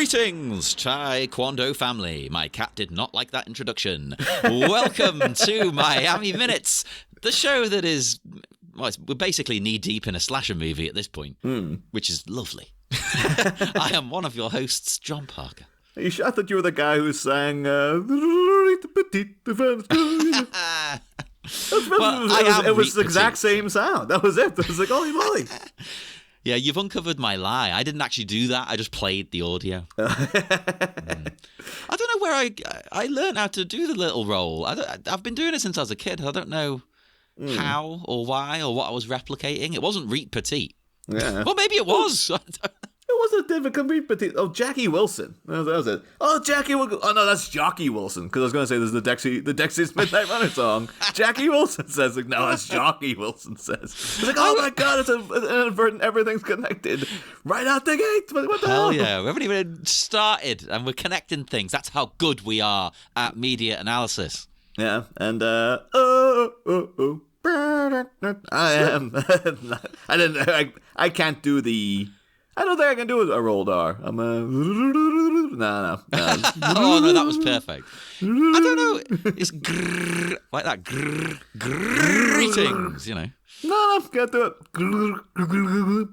Greetings, Taekwondo family. My cat did not like that introduction. Welcome to Miami Minutes, the show that is, well, we're basically knee-deep in a slasher movie at this point, which is lovely. I am one of your hosts, John Parker. I thought you were the guy who sang... It was the exact same sound. That was it. It was like, holy moly. Yeah, you've uncovered my lie. I didn't actually do that. I just played the audio. I don't know where I learned how to do the little roll. I've been doing it since I was a kid. I don't know how or why or what I was replicating. It wasn't Reet Petite. Yeah. Well, maybe it was. It wasn't difficult. Oh, Jackie Wilson. That was it. Oh, Jackie Wilson. Oh, no, that's Jockey Wilson. Because I was going to say there's the Dexys Midnight Runner song. Jackie Wilson says, like, no, that's Jockey Wilson says. It's like, oh my God, it's an inadvertent, everything's connected. Right out the gate. What the hell? Hell yeah. We haven't even started and we're connecting things. That's how good we are at media analysis. Yeah. And, I am. I can't do the... I don't think I can do a rolled R. I'm a... No. Oh, no, that was perfect. I don't know. It's grrr, like that. Grrr, greetings, you know. No, can't do it.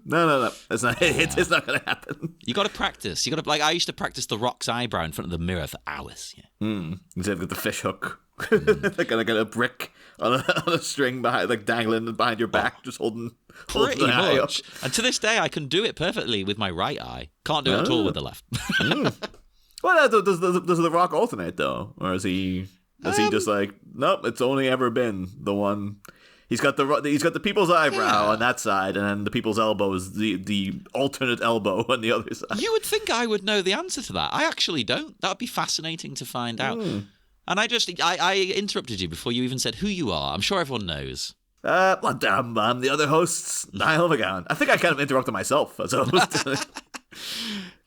No. It's not going to happen. You got to practice. You got to, like, I used to practice the Rock's eyebrow in front of the mirror for hours. Yeah. Instead of the fish hook. Like a brick on a string behind, like dangling behind your back, just holding pretty the eye much. up. And to this day, I can do it perfectly with my right eye. Can't do it at all with the left. Well, does the Rock alternate though, or is he just like, nope? It's only ever been the one. He's got the people's eyebrow on that side, and then the people's elbow is the alternate elbow on the other side. You would think I would know the answer to that. I actually don't. That would be fascinating to find out. And I interrupted you before you even said who you are. I'm sure everyone knows. I'm the other host, Niall McGowan. I think I kind of interrupted myself as a host.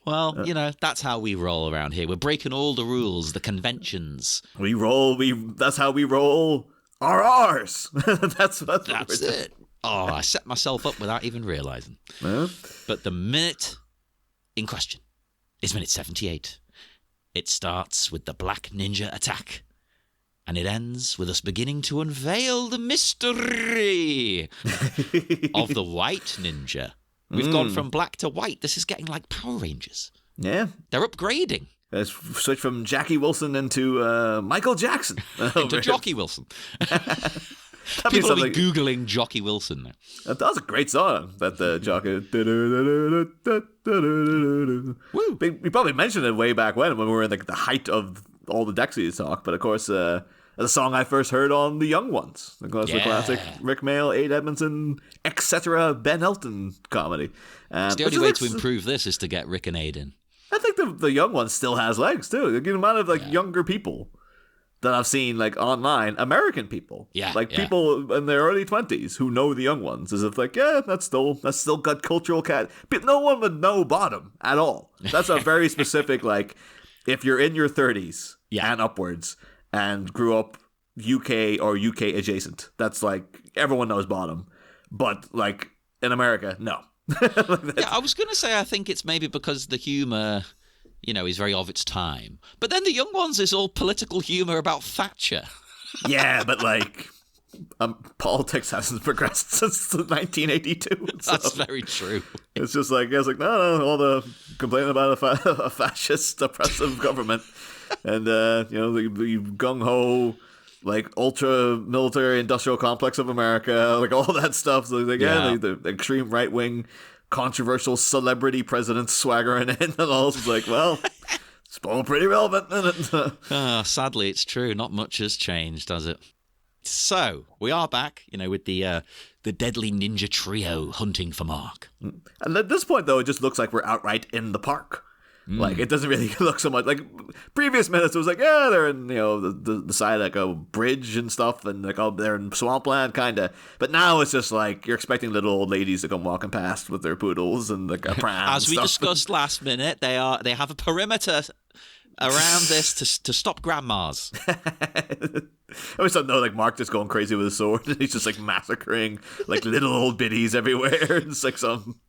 Well, you know, that's how we roll around here. We're breaking all the rules, the conventions. That's how we roll our R's. That's it. Oh, I set myself up without even realizing. But the minute in question is minute 78. It starts with the Black Ninja attack, and it ends with us beginning to unveil the mystery of the White Ninja. We've gone from black to white. This is getting like Power Rangers. Yeah. They're upgrading. Let's switch from Jackie Wilson into Michael Jackson. Into Jockey Wilson. People will be Googling Jockey Wilson now. That was a great song, that Jockey. Woo. We probably mentioned it way back when we were in the height of all the Dexys talk, but of course, the song I first heard on The Young Ones. Of course, the classic Rick Mayall, Aid Edmondson, etc. Ben Elton comedy. The only way to improve this is to get Rick and Aid in. I think the Young Ones still has legs, too. The amount of younger people that I've seen like online, American people, people in their early 20s who know The Young Ones, as if that's still got cultural cat. But no one would know Bottom at all. That's a very specific if you're in your 30s and upwards and grew up UK or UK adjacent, that's like everyone knows Bottom, but like in America, no. I was gonna say I think it's maybe because the humor, you know, is very of its time. But then The Young Ones is all political humor about Thatcher. Yeah, but politics hasn't progressed since 1982. So that's very true. It's just like, no, all the complaining about a fascist, oppressive government. And, the gung-ho, ultra military industrial complex of America, all that stuff. So the extreme right-wing controversial celebrity presidents swaggering in and all. It's it's all pretty relevant, isn't it? Sadly, it's true. Not much has changed, does it? So, we are back, with the deadly ninja trio hunting for Mark. And at this point, though, it just looks like we're outright in the park. It doesn't really look so much like previous minutes. It was they're in the side of a bridge and stuff, and they're in swampland kind of. But now it's just you're expecting little old ladies to come walking past with their poodles and a pram. As we discussed last minute, they have a perimeter around this to stop grandmas. I always thought Mark just going crazy with his sword, and he's just massacring little old biddies everywhere. It's some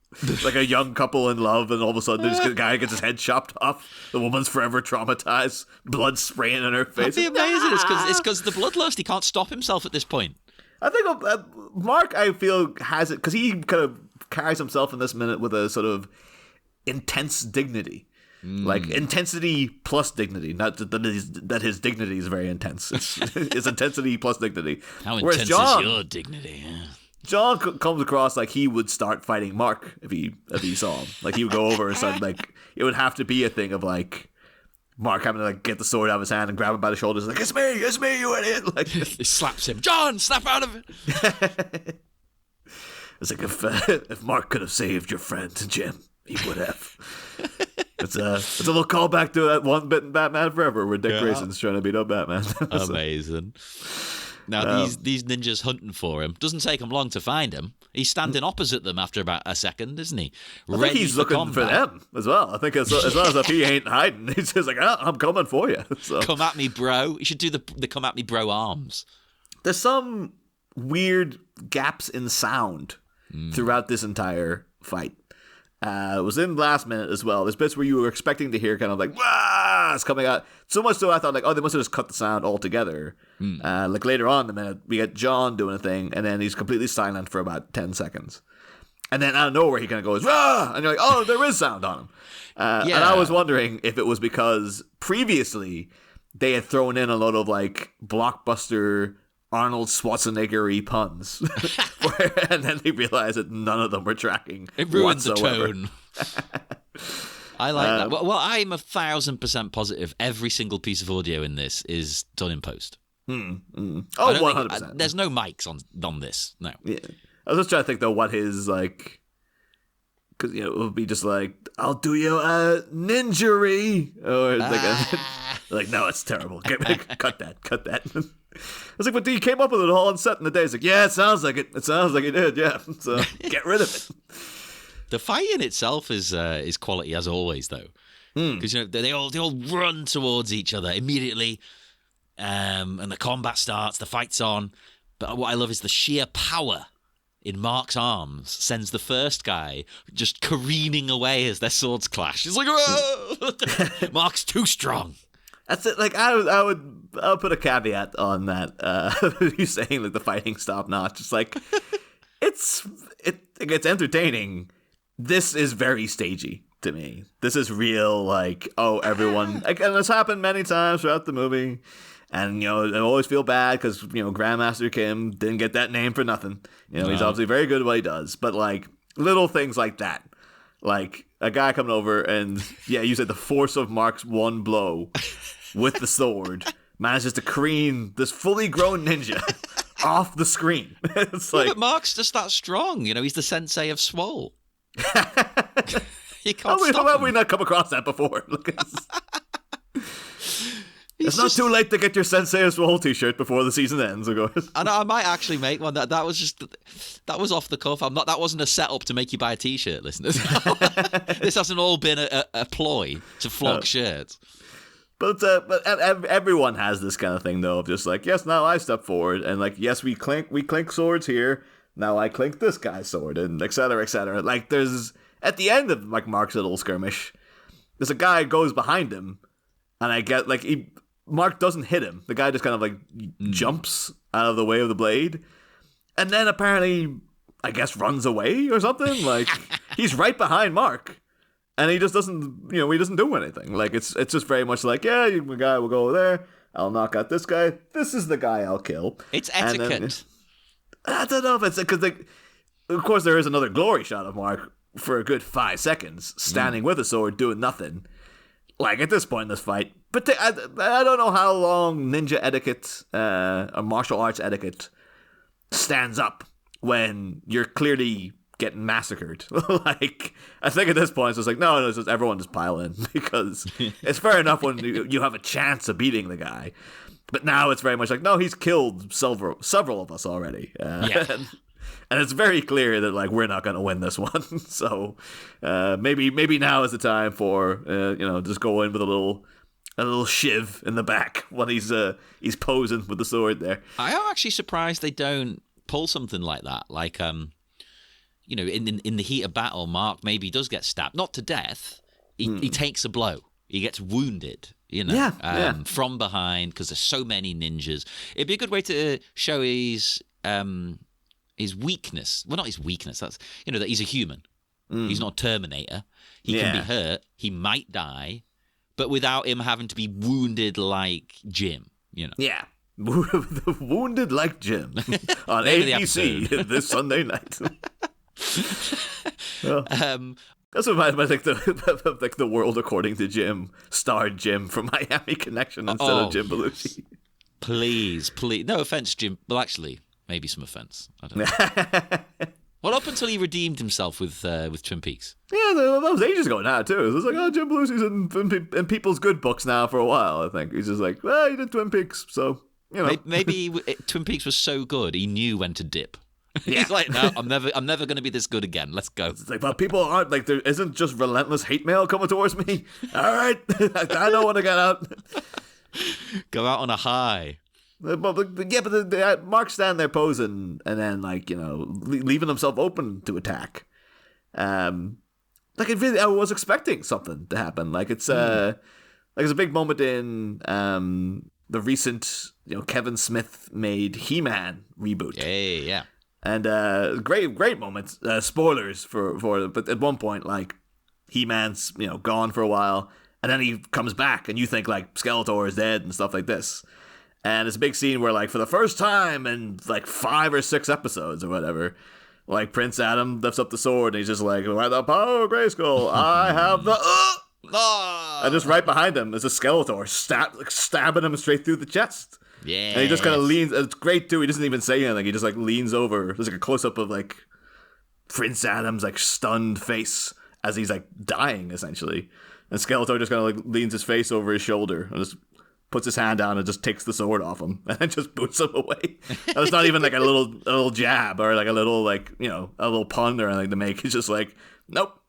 Like a young couple in love, and all of a sudden the guy gets his head chopped off. The woman's forever traumatized, blood spraying in her face. That'd be amazing. It's because the bloodlust. He can't stop himself at this point. I think Mark, I feel, has it because he kind of carries himself in this minute with a sort of intense dignity. Like intensity plus dignity, not that his dignity is very intense. It's intensity plus dignity. How intense is your dignity? Yeah. John comes across like he would start fighting Mark if he saw him. Like he would go over and start, like it would have to be a thing of like Mark having to like get the sword out of his hand and grab him by the shoulders, like it's me, you idiot! Like he slaps him. John, snap out of it. It's like if Mark could have saved your friend Jim, he would have. It's a little callback to that one bit in Batman Forever where Dick Grayson's trying to beat up Batman. Amazing. Now, these ninjas hunting for him. Doesn't take him long to find him. He's standing opposite them after about a second, isn't he? I think he's looking for them as well. I think as long as if he ain't hiding, he's just like, I'm coming for you. So. Come at me, bro. You should do the come at me, bro arms. There's some weird gaps in sound throughout this entire fight. It was in last minute as well. There's bits where you were expecting to hear kind of like, wah, it's coming out. So much so I thought like, oh, they must have just cut the sound altogether. Like later on in the minute, we get John doing a thing, and then he's completely silent for about 10 seconds. And then out of nowhere, he kind of goes, rah! And you're like, oh, there is sound on him. And I was wondering if it was because previously they had thrown in a lot of like blockbuster Arnold Schwarzenegger-y puns. And then they realized that none of them were tracking. It ruins the tone. I like that. Well, I'm 1,000% positive every single piece of audio in this is done in post. Oh, 100%. There's no mics on this. No. Yeah. I was just trying to think, though, what his, like... Because, you know, it would be just like, I'll do you a ninjury. Or like, no, it's terrible. Cut that. I was like, but you came up with it all on set in the day. It's like, yeah, it sounds like it. It sounds like it did, yeah. So get rid of it. The fight in itself is quality as always, though, because you know they all run towards each other immediately, and the combat starts. The fight's on, but what I love is the sheer power in Mark's arms sends the first guy just careening away as their swords clash. He's like, whoa! Mark's too strong. That's it. Like I would put a caveat on that. You saying like the fighting stop notch. It's like it gets entertaining. This is very stagey to me. This is real. Like everyone. Like, and it's happened many times throughout the movie. And you know I always feel bad because you know Grandmaster Kim didn't get that name for nothing. You know he's obviously very good at what he does. But like little things like that. Like a guy coming over and you said the force of Mark's one blow with the sword manages to careen this fully grown ninja off the screen. It's like, but Mark's just that strong. You know, he's the Sensei of Swole. You can't stop how have we not come across that before? It's not too late to get your Sensei of Swole t-shirt before the season ends, of course. And I might actually make one. That was off the cuff. That wasn't a setup to make you buy a t-shirt, listeners. This hasn't all been a ploy to flog shirts. But everyone has this kind of thing, though, of just like, yes, now I step forward, and like, yes, we clink swords here. Now I clink this guy's sword, and et cetera, et cetera. Like, there's at the end of like Mark's little skirmish, there's a guy goes behind him, and I get like Mark doesn't hit him. The guy just kind of like jumps out of the way of the blade, and then apparently, I guess, runs away or something. Like he's right behind Mark. And he just doesn't, you know, he doesn't do anything. Like, it's just very much like, yeah, the guy will go over there. I'll knock out this guy. This is the guy I'll kill. It's etiquette. Then, I don't know if it's, because, of course, there is another glory shot of Mark for a good 5 seconds, standing with a sword, doing nothing. Like, at this point in this fight. But I don't know how long ninja etiquette, or martial arts etiquette, stands up when you're clearly getting massacred. Like, I think at this point it's just like, no, it's just everyone just pile in, because it's fair enough when you have a chance of beating the guy, but now it's very much like, no, he's killed several of us already. And it's very clear that like we're not going to win this one. So maybe now is the time for just go in with a little shiv in the back when he's posing with the sword there. I am actually surprised they don't pull something like that, like in the heat of battle, Mark maybe does get stabbed, not to death. He takes a blow. He gets wounded, from behind because there's so many ninjas. It'd be a good way to show his weakness. Well, not his weakness. That's that he's a human. He's not a Terminator. He can be hurt. He might die, but without him having to be wounded like Jim. Yeah. Wounded like Jim on ABC this Sunday night. That's what the World According to Jim starred Jim from Miami Connection instead of Jim Belushi. Please. No offense, Jim. Well, actually, maybe some offense. I don't know. Well, up until he redeemed himself with Twin Peaks. Yeah, that was ages ago now, too. It was like, Jim Belushi's in people's good books now for a while, I think. He's just like, well, he did Twin Peaks, so, Maybe Twin Peaks was so good, he knew when to dip. Yeah. He's like, no, I'm never going to be this good again. Let's go. It's like, but people aren't, like, there isn't just relentless hate mail coming towards me. All right, I know when to get out. Go out on a high. But Mark's standing there posing and then, leaving himself open to attack. I was expecting something to happen. It's a big moment in the recent, Kevin Smith made He-Man reboot. Yeah. And great moments. Spoilers for but at one point, He-Man's, gone for a while, and then he comes back, and you think, Skeletor is dead and stuff like this. And it's a big scene where, for the first time in, 5 or 6 episodes or whatever, Prince Adam lifts up the sword, and he's just like, by the power of Grayskull, I have the... And just right behind him is a Skeletor stabbing him straight through the chest. Yeah. And he just kind of leans... It's great, too. He doesn't even say anything. He just, leans over. There's, a close-up of, Prince Adam's, stunned face as he's, dying, essentially. And Skeletor just kind of, leans his face over his shoulder and just... puts his hand down and just takes the sword off him and then just boots him away. And it's not even a little jab or a little a little pun or anything to make. It's just nope,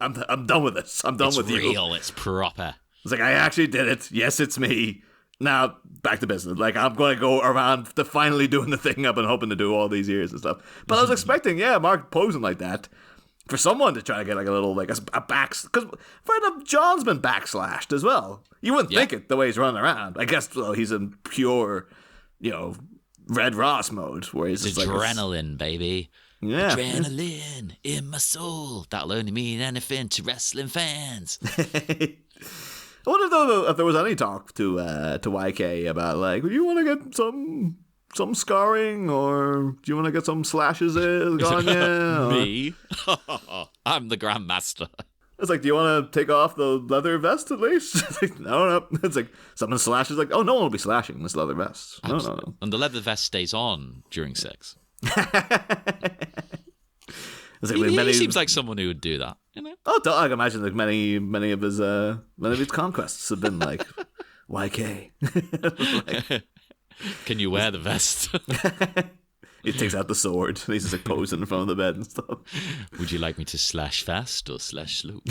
I'm done with this. I'm done with you. It's real. It's proper. It's I actually did it. Yes, it's me. Now back to business. I'm going to go around to finally doing the thing I've been hoping to do all these years and stuff. But I was expecting, Mark posing like that. For someone to try to get a little a back, because John's been backslashed as well. You wouldn't think it the way he's running around. I guess he's in pure, Red Ross mode where he's just adrenaline, baby. Yeah, adrenaline in my soul. That'll only mean anything to wrestling fans. I wonder though if there was any talk to YK about would you want to get some scarring, or do you want to get some slashes on you? Me? I'm the Grandmaster. It's do you want to take off the leather vest at least? No. It's someone slashes oh, no one will be slashing this leather vest. No. And the leather vest stays on during sex. He seems like someone who would do that, Oh, I can imagine many of his conquests have been YK. Can you wear the vest? He takes out the sword. He's just posing in front of the bed and stuff. Would you like me to slash fast or slash slow?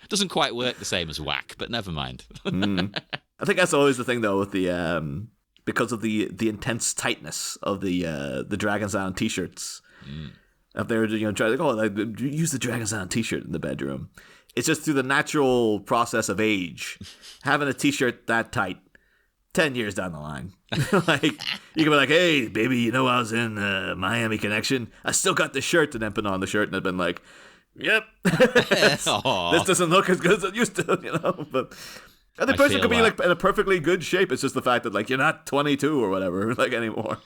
Doesn't quite work the same as whack, but never mind. I think that's always the thing though with the because of the intense tightness of the Dragon Sound t-shirts. If they were trying to use the Dragon Sound t-shirt in the bedroom, it's just through the natural process of age, having a t-shirt that tight. 10 years down the line. You can be hey, baby, I was in Miami Connection. I still got the shirt, and then put on the shirt, and I've been yep. This doesn't look as good as it used to, But and the person could be in a perfectly good shape. It's just the fact that you're not 22 or whatever anymore.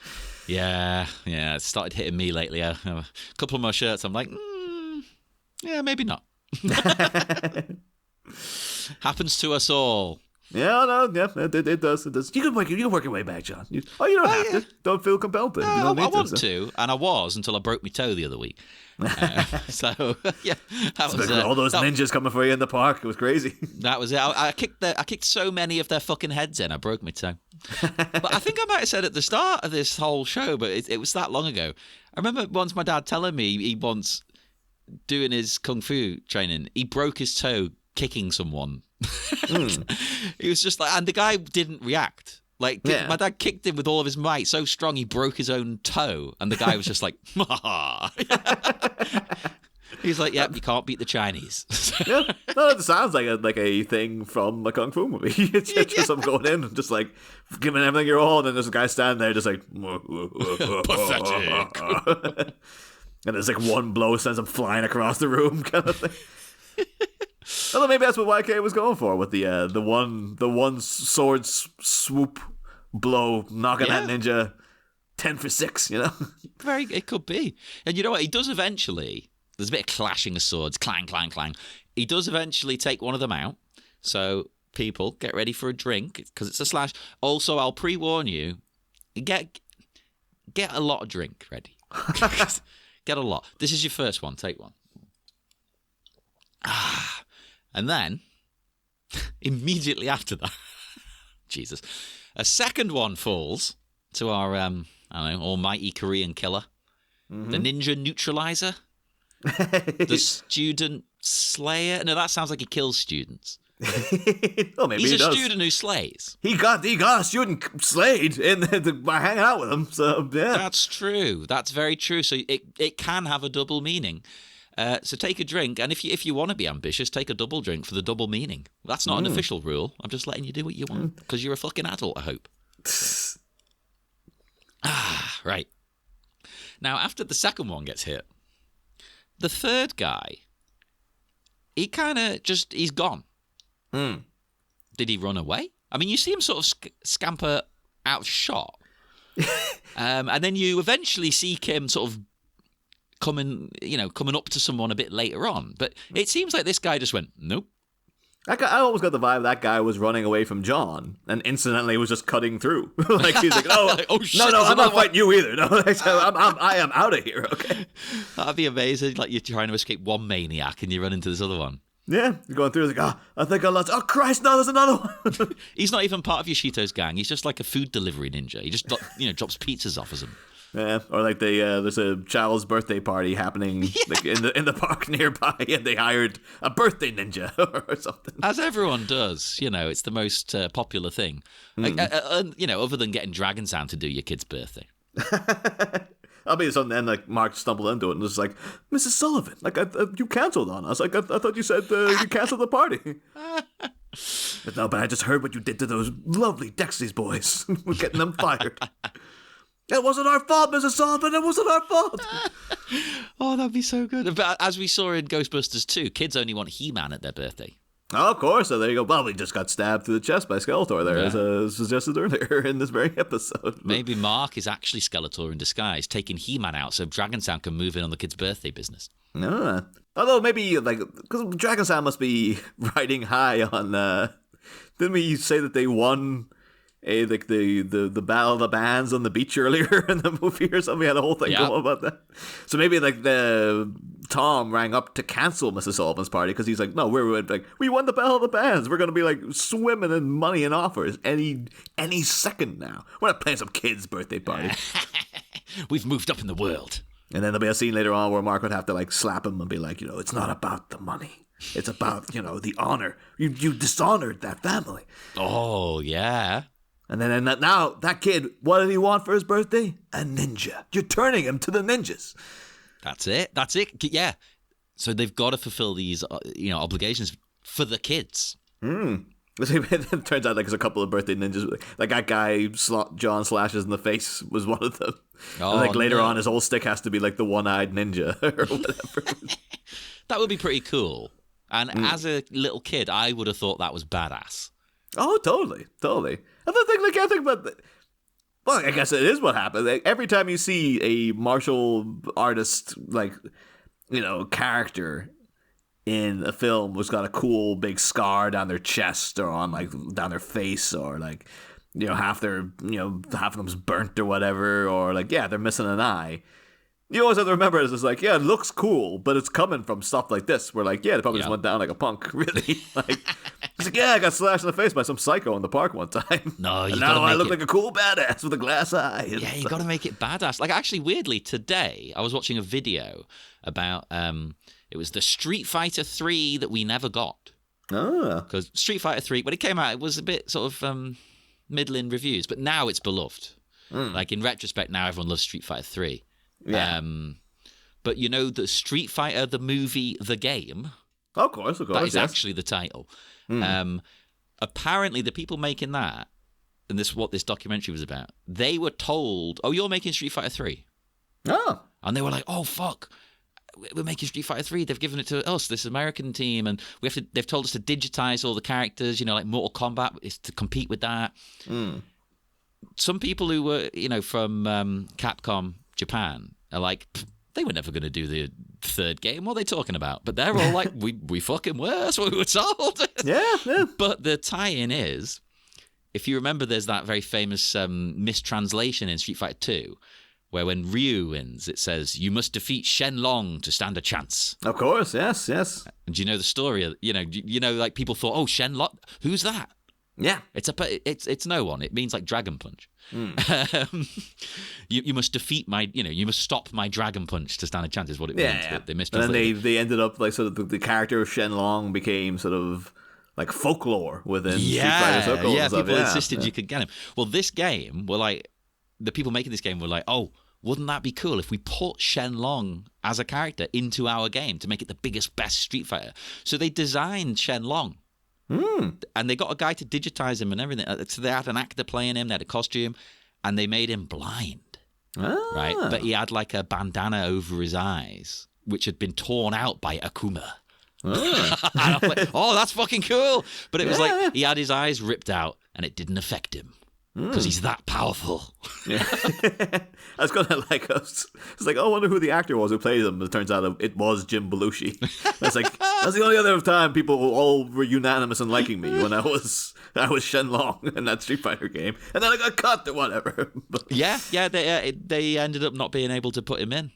Yeah. It started hitting me lately. I have a couple of my shirts. I'm yeah, maybe not. Happens to us all. Yeah, it does. It does. You can work your way back, John. You don't have to. Don't feel compelled to. No, I want to, and I was until I broke my toe the other week. So yeah, that was all those ninjas coming for you in the park. It was crazy. That was it. I kicked so many of their fucking heads in. I broke my toe. But I think I might have said at the start of this whole show, but it was that long ago. I remember once my dad telling me he once doing his kung fu training, he broke his toe kicking someone. He was just and the guy didn't react. Like, my dad kicked him with all of his might, so strong he broke his own toe, and the guy was just like, he's like, yep, you can't beat the Chinese. Yeah, no, it sounds like a thing from a kung fu movie. It's just I'm going in and just like giving everything your all, and then there's a guy standing there just like pathetic. And there's like one blow sends him flying across the room, kind of thing. Although maybe that's what YK was going for with the one sword swoop blow, knocking that ninja 10 for 6. You know, it could be. And you know what? He does eventually. There's a bit of clashing of swords, clang, clang, clang. He does eventually take one of them out. So people, get ready for a drink because it's a slash. Also, I'll pre-warn you: get a lot of drink ready. Get a lot. This is your first one. Take one. And then, immediately after that, Jesus, a second one falls to our, I don't know, almighty Korean killer, the ninja neutralizer, the student slayer. No, that sounds like he kills students. Well, maybe he's he a does. student who slays. He got a student slayed by hanging out with him. So yeah, that's true. That's very true. So it can have a double meaning. So take a drink, and if you want to be ambitious, take a double drink for the double meaning. That's not an official rule. I'm just letting you do what you want because you're a fucking adult, I hope. Right. Now, after the second one gets hit, the third guy, he kind of he's gone. Did he run away? I mean, you see him sort of scamper out of shot. And then you eventually see him sort of coming up to someone a bit later on. But it seems like this guy just went, nope. I always got the vibe that guy was running away from John and incidentally was just cutting through. Like he's like, oh shit, no, I'm not fighting you either. No, I am out of here. Okay, that'd be amazing. Like you're trying to escape one maniac and you run into this other one. Yeah, you're going through like, I think I lost. Oh Christ, no, there's another one. He's not even part of Yoshito's gang. He's just like a food delivery ninja. He just drops pizzas off as him. Yeah, or like there's a child's birthday party happening like in the park nearby, and they hired a birthday ninja or something. As everyone does, it's the most popular thing. Like, other than getting Dragon Sound to do your kid's birthday. I'll be something. Then like Mark stumbled into it and was like, "Mrs. Sullivan, like you cancelled on us. Like I thought you said you canceled the party." But no, but I just heard what you did to those lovely Dexys boys. We're getting them fired. It wasn't our fault, Mrs. Sullivan. It wasn't our fault. Oh, that'd be so good. But as we saw in Ghostbusters 2, kids only want He-Man at their birthday. Oh, of course. So there you go. Well, we just got stabbed through the chest by Skeletor there, as suggested earlier in this very episode. Maybe Mark is actually Skeletor in disguise, taking He-Man out so Dragon Sound can move in on the kid's birthday business. No. Although maybe, because Dragon Sound must be riding high on, didn't we say that they won the Battle of the Bands on the beach earlier in the movie or something? We had a whole thing going about that. So maybe the Tom rang up to cancel Mrs. Sullivan's party because he's like, no, we won the Battle of the Bands. We're going to be like swimming in money and offers any second now. We're not playing some kid's birthday party. We've moved up in the world. And then there'll be a scene later on where Mark would have to like slap him and be like, it's not about the money. It's about, the honor. You dishonored that family. Oh, yeah. And then now that kid, what did he want for his birthday? A ninja. You're turning him to the ninjas. That's it. Yeah. So they've got to fulfill these, obligations for the kids. It turns out like there's a couple of birthday ninjas. Like that guy John slashes in the face was one of them. Oh, and later on, his whole stick has to be like the one-eyed ninja or whatever. That would be pretty cool. And as a little kid, I would have thought that was badass. Oh, totally. I can't think about that. Well, I guess it is what happened. Like, every time you see a martial artist, character in a film who's got a cool big scar down their chest or on down their face, or half of them's burnt or whatever, or they're missing an eye. You always have to remember it's like, it looks cool, but it's coming from stuff like this. Where they probably just went down like a punk, really. He's like, I got slashed in the face by some psycho in the park one time. No, and now I look like a cool badass with a glass eye. Yeah, you got to make it badass. Like, actually, weirdly, today I was watching a video about it was the Street Fighter 3 that we never got. Oh, because Street Fighter 3, when it came out, it was a bit sort of middling reviews, but now it's beloved. Like in retrospect, now everyone loves Street Fighter 3. Yeah. But you know the Street Fighter, the movie, the game. Of course. That is actually the title. Apparently, the people making that, and this what this documentary was about, they were told, "Oh, you're making Street Fighter 3." Oh. And they were like, "Oh, fuck. We're making Street Fighter 3. They've given it to us, this American team, and they've told us to digitize all the characters, like Mortal Kombat is to compete with that." Some people who were, from Capcom Japan are like, they were never going to do the third game. What are they talking about? But they're all like, we fucking were. That's what we were told. Yeah. But the tie-in is, if you remember, there's that very famous mistranslation in Street Fighter 2, where when Ryu wins, it says, "You must defeat Shenlong to stand a chance." Of course, yes. And do you know the story? Like people thought, "Oh, Shenlong, who's that?" Yeah. It's no one. It means like Dragon Punch. You must defeat my, you must stop my Dragon Punch to stand a chance is what it means. Yeah. They and then they ended up like sort of the character of Shenlong became sort of like folklore within Street Fighter circles. Yeah, people insisted you could get him. Well, this game were like, the people making this game were like, "Oh, wouldn't that be cool if we put Shenlong as a character into our game to make it the biggest, best Street Fighter?" So they designed Shenlong. And they got a guy to digitize him and everything. So they had an actor playing him, they had a costume, and they made him blind. Right? But he had like a bandana over his eyes, which had been torn out by Akuma. And I'm like, "Oh, that's fucking cool." But it was like he had his eyes ripped out and it didn't affect him. Because he's that powerful. Yeah. I was kind of like, it's like, I wonder who the actor was who played him. It turns out it was Jim Belushi. It's like, that's the only other time people all were unanimous in liking me, when I was Shenlong in that Street Fighter game. And then I got cut or whatever. Yeah, they ended up not being able to put him in.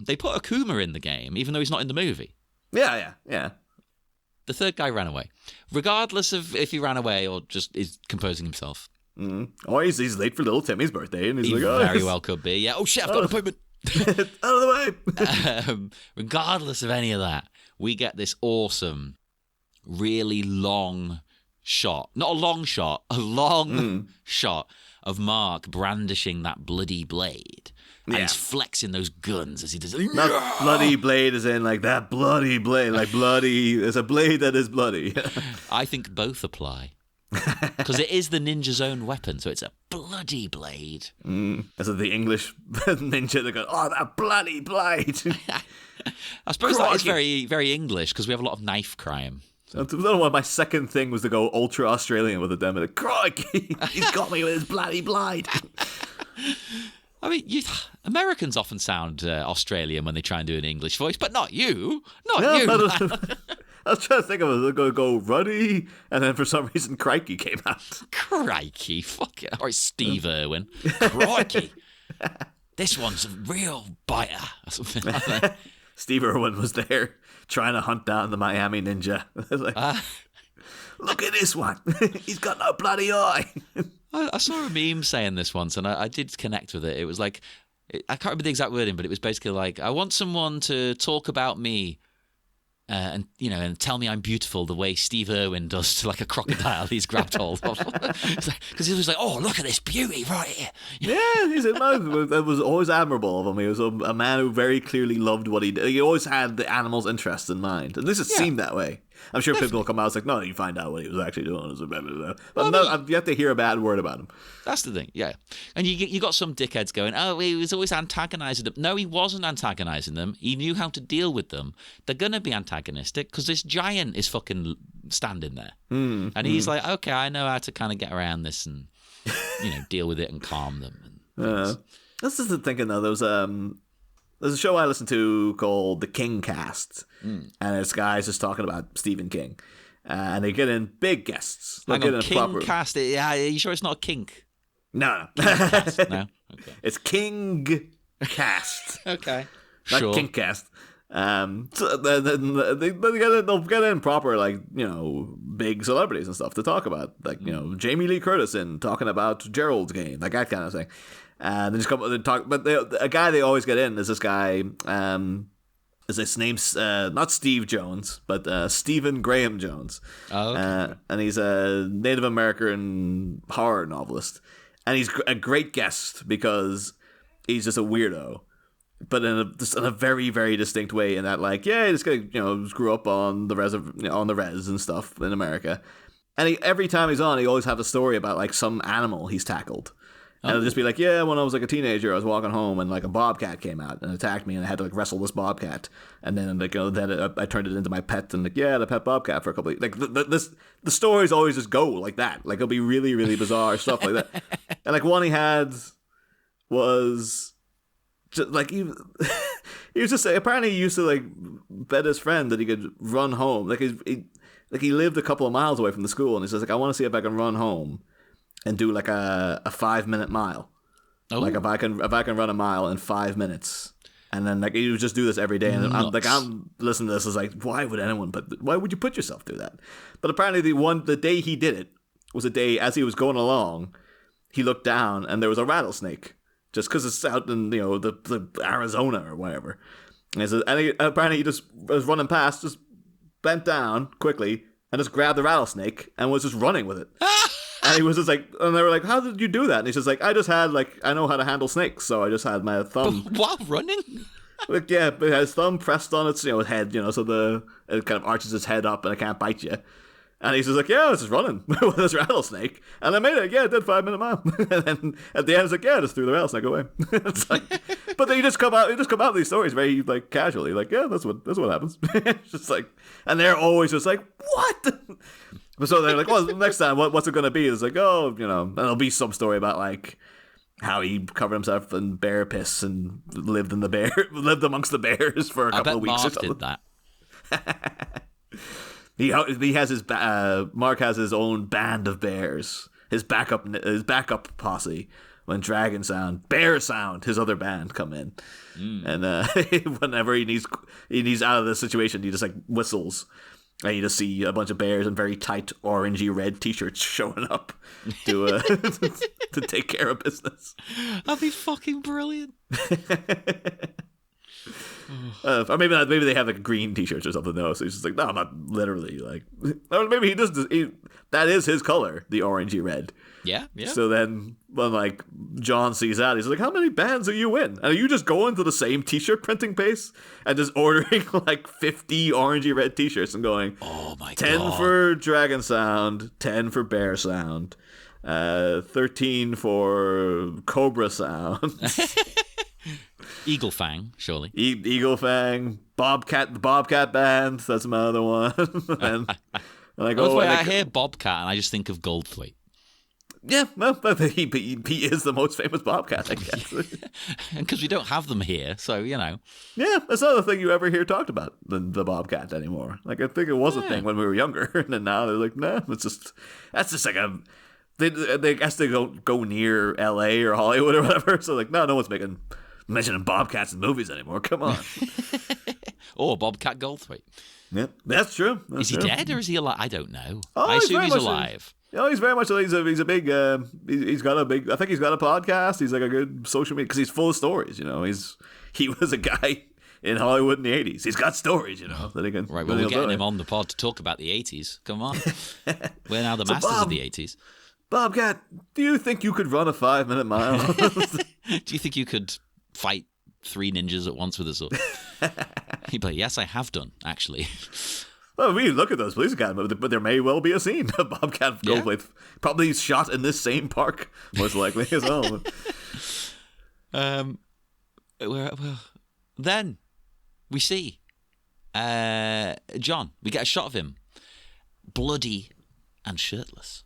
They put Akuma in the game, even though he's not in the movie. Yeah. The third guy ran away. Regardless of if he ran away or just is composing himself. Oh, he's late for little Timmy's birthday, and he's like, "Oh, very well could be." Yeah. "Oh shit, I've got an appointment." Out of the way. Regardless of any of that, we get this awesome, really long shot. Not a long shot, a long shot of Mark brandishing that bloody blade. And he's flexing those guns as he does it. Not bloody blade as in like that bloody blade, like bloody. There's a blade that is bloody. I think both apply. Because it is the ninja's own weapon, so it's a bloody blade. So the English ninja, they go, "Oh, that bloody blade." I suppose that is very, very English, because we have a lot of knife crime. So. I don't know why my second thing was to go ultra Australian with it. Then, like, crikey, he's got me with his bloody blade. I mean, Americans often sound Australian when they try and do an English voice, but not you. Not you. I was trying to think of it. Going to go Ruddy, and then for some reason, Crikey came out. Crikey, fuck it. Or Steve Irwin. Crikey. This one's a real biter. Or something like that. Steve Irwin was there trying to hunt down the Miami Ninja. Like, look at this one. He's got no bloody eye. I saw a meme saying this once, and I did connect with it. It was like, I can't remember the exact wording, but it was basically like, "I want someone to talk about me and tell me I'm beautiful the way Steve Irwin does to like a crocodile he's grabbed hold of." Because he was like, "Oh, look at this beauty right here." Yeah, he's a man that was always admirable of him. He was a man who very clearly loved what he did. He always had the animal's interest in mind. At least it seemed that way. I'm sure people will come out and say, "No, you find out what he was actually doing." But I've yet to hear a bad word about him. That's the thing, yeah. And you got some dickheads going, "Oh, he was always antagonizing them." No, he wasn't antagonizing them. He knew how to deal with them. They're going to be antagonistic because this giant is fucking standing there. And he's like, "Okay, I know how to kind of get around this and, deal with it and calm them." This is the thinking, though. There's a show I listen to called The King Cast, and it's guys just talking about Stephen King. And they get in big guests. Hang on, King Cast. Yeah, are you sure it's not a kink? No. No? Okay. It's King Cast. Okay. Not sure. King Cast. So they'll get in proper, like, big celebrities and stuff to talk about. Like, Jamie Lee Curtis in talking about Gerald's game, like that kind of thing. And they just come and talk. But a guy they always get in is this guy. his name's not Steve Jones, but Stephen Graham Jones. Oh, okay. And he's a Native American horror novelist. And he's a great guest because he's just a weirdo, but in a very, very distinct way. In that, like, yeah, this guy, grew up on the res and stuff in America. And every time he's on, he always have a story about like some animal he's tackled. And it'll just be like, yeah, when I was like a teenager, I was walking home and like a bobcat came out and attacked me, and I had to like wrestle this bobcat. And then like I turned it into my pet, and like, yeah, the pet bobcat for a couple of like the stories always just go like that. Like it'll be really, really bizarre stuff like that. And like one he had was just like he was just apparently he used to like bet his friend that he could run home. Like he lived a couple of miles away from the school, and he says like, I want to see if I can run home and do like a 5-minute mile. Oh. Like if I can run a mile in 5 minutes. And then like you just do this every day, and I'm listening to this is like, why would you put yourself through that? But apparently the day he did it was a day as he was going along, he looked down and there was a rattlesnake, just because it's out in the Arizona or whatever. And apparently he just was running past, just bent down quickly and just grabbed the rattlesnake and was just running with it. And he was just like, and they were like, how did you do that? And he's just like, I just had like, I know how to handle snakes, so I just had my thumb. While running? Like, yeah, but his thumb pressed on its head, so it kind of arches its head up and it can't bite you. And he's just like, yeah, I was just running with this rattlesnake. And I made it, yeah, I did 5-minute mile. And then at the end, it's like, yeah, I just threw the rattlesnake away. It's like, but then you just come out with these stories very, like, casually. Like, yeah, that's what happens. It's just like, and they're always just like, what? So they're like, well, next time, what's it going to be? It's like, oh, and there'll be some story about, like, how he covered himself in bear piss and lived amongst the bears for a couple of weeks or something. Mark did that. He has his Mark has his own band of bears, his backup posse when Bear Sound, his other band, come in, and whenever he needs out of this situation, he just like whistles, and you just see a bunch of bears in very tight orangey red t-shirts showing up to to take care of business. That'd be fucking brilliant. Or maybe they have like green t-shirts or something though. So he's just like, no, I'm not literally like. Or maybe he does. That is his color, the orangey red. Yeah. So then when like John sees that, he's like, how many bands are you in? And are you just going to the same t-shirt printing place and just ordering like 50 orangey red t-shirts and going, oh my 10 God. for Dragon Sound, 10 for Bear Sound, 13 for Cobra Sound. Eagle Fang, surely. Eagle Fang, the Bobcat Band. That's my other one. And I hear Bobcat and I just think of Goldthwait. Yeah, well, he is the most famous Bobcat, I guess. Because we don't have them here, so Yeah, that's not the thing you ever hear talked about, the Bobcat anymore. Like I think it was a thing when we were younger, and then now they're like, nah, that's just like a. They guess they don't go near L.A. or Hollywood or whatever, so like no one's mentioning Bobcats in movies anymore. Come on. Or Bobcat Goldthwait. Yeah, that's true. Is he dead or is he alive? I don't know. Oh, I assume he's alive. He's very much. He's a big. He's got a big. I think he's got a podcast. He's like a good social media because he's full of stories. He was a guy in Hollywood in the 80s. He's got stories. That he can. Right. Well, we're getting him on the pod to talk about the 80s. Come on. We're now the masters of the 80s. Bobcat, do you think you could run a 5-minute mile? Do you think you could fight 3 ninjas at once with a sword? He'd be like, yes, I have done, actually. Well, we look at those police academies, but there may well be a scene of Bobcat Goldthwait probably shot in this same park, most likely as well. Then we see John. We get a shot of him, bloody and shirtless.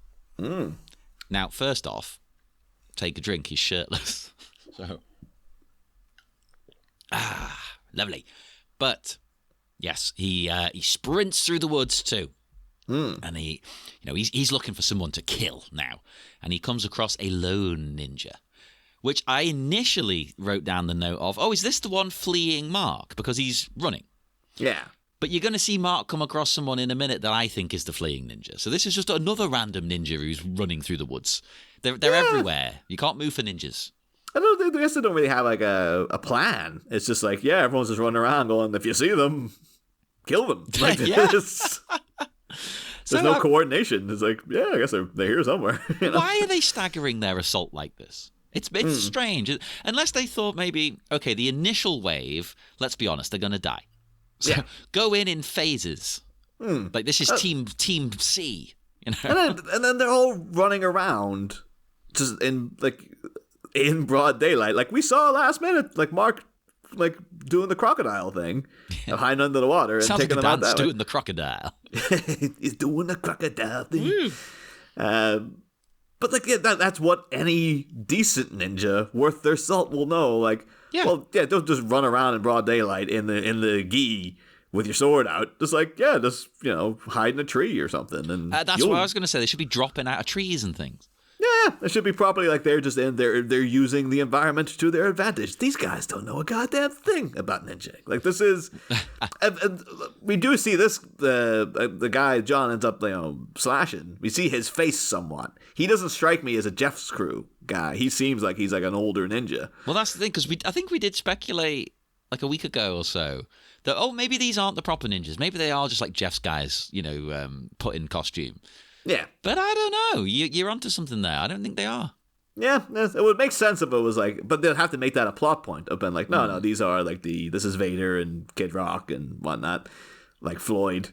Now, first off, take a drink. He's shirtless. So, lovely. But yes, he sprints through the woods too, and he's looking for someone to kill now, and he comes across a lone ninja, which I initially wrote down the note of. Oh, is this the one fleeing Mark because he's running? Yeah. But you're going to see Mark come across someone in a minute that I think is the fleeing ninja. So this is just another random ninja who's running through the woods. They're everywhere. You can't move for ninjas. I guess they don't really have like a plan. It's just like, yeah, everyone's just running around going, if you see them, kill them. Like, there's no coordination. It's like, yeah, I guess they're here somewhere. Why are they staggering their assault like this? It's strange. Unless they thought maybe, okay, the initial wave, let's be honest, they're going to die. So go in phases. Like this is Team C. You know? and then they're all running around just in broad daylight. Like we saw last minute, like Mark doing the crocodile thing, hiding under the water and taking them out that way. Doing the crocodile. He's doing the crocodile thing. But like that's what any decent ninja worth their salt will know. Like, don't just run around in broad daylight in the gi with your sword out. Just hide in a tree or something. And that's what I was going to say. They should be dropping out of trees and things. Yeah, it should be properly like they're just they're using the environment to their advantage. These guys don't know a goddamn thing about ninja. Like this is, and we do see this. The guy John ends up slashing. We see his face somewhat. He doesn't strike me as a Jeff's Crew guy. He seems like he's like an older ninja. Well, that's the thing because I think we did speculate like a week ago or so that maybe these aren't the proper ninjas. Maybe they are just like Jeff's guys, put in costume. Yeah. But I don't know. You're onto something there. I don't think they are. Yeah, it would make sense if it was like, but they'd have to make that a plot point of being like, no, these are like this is Vader and Kid Rock and whatnot, like Floyd.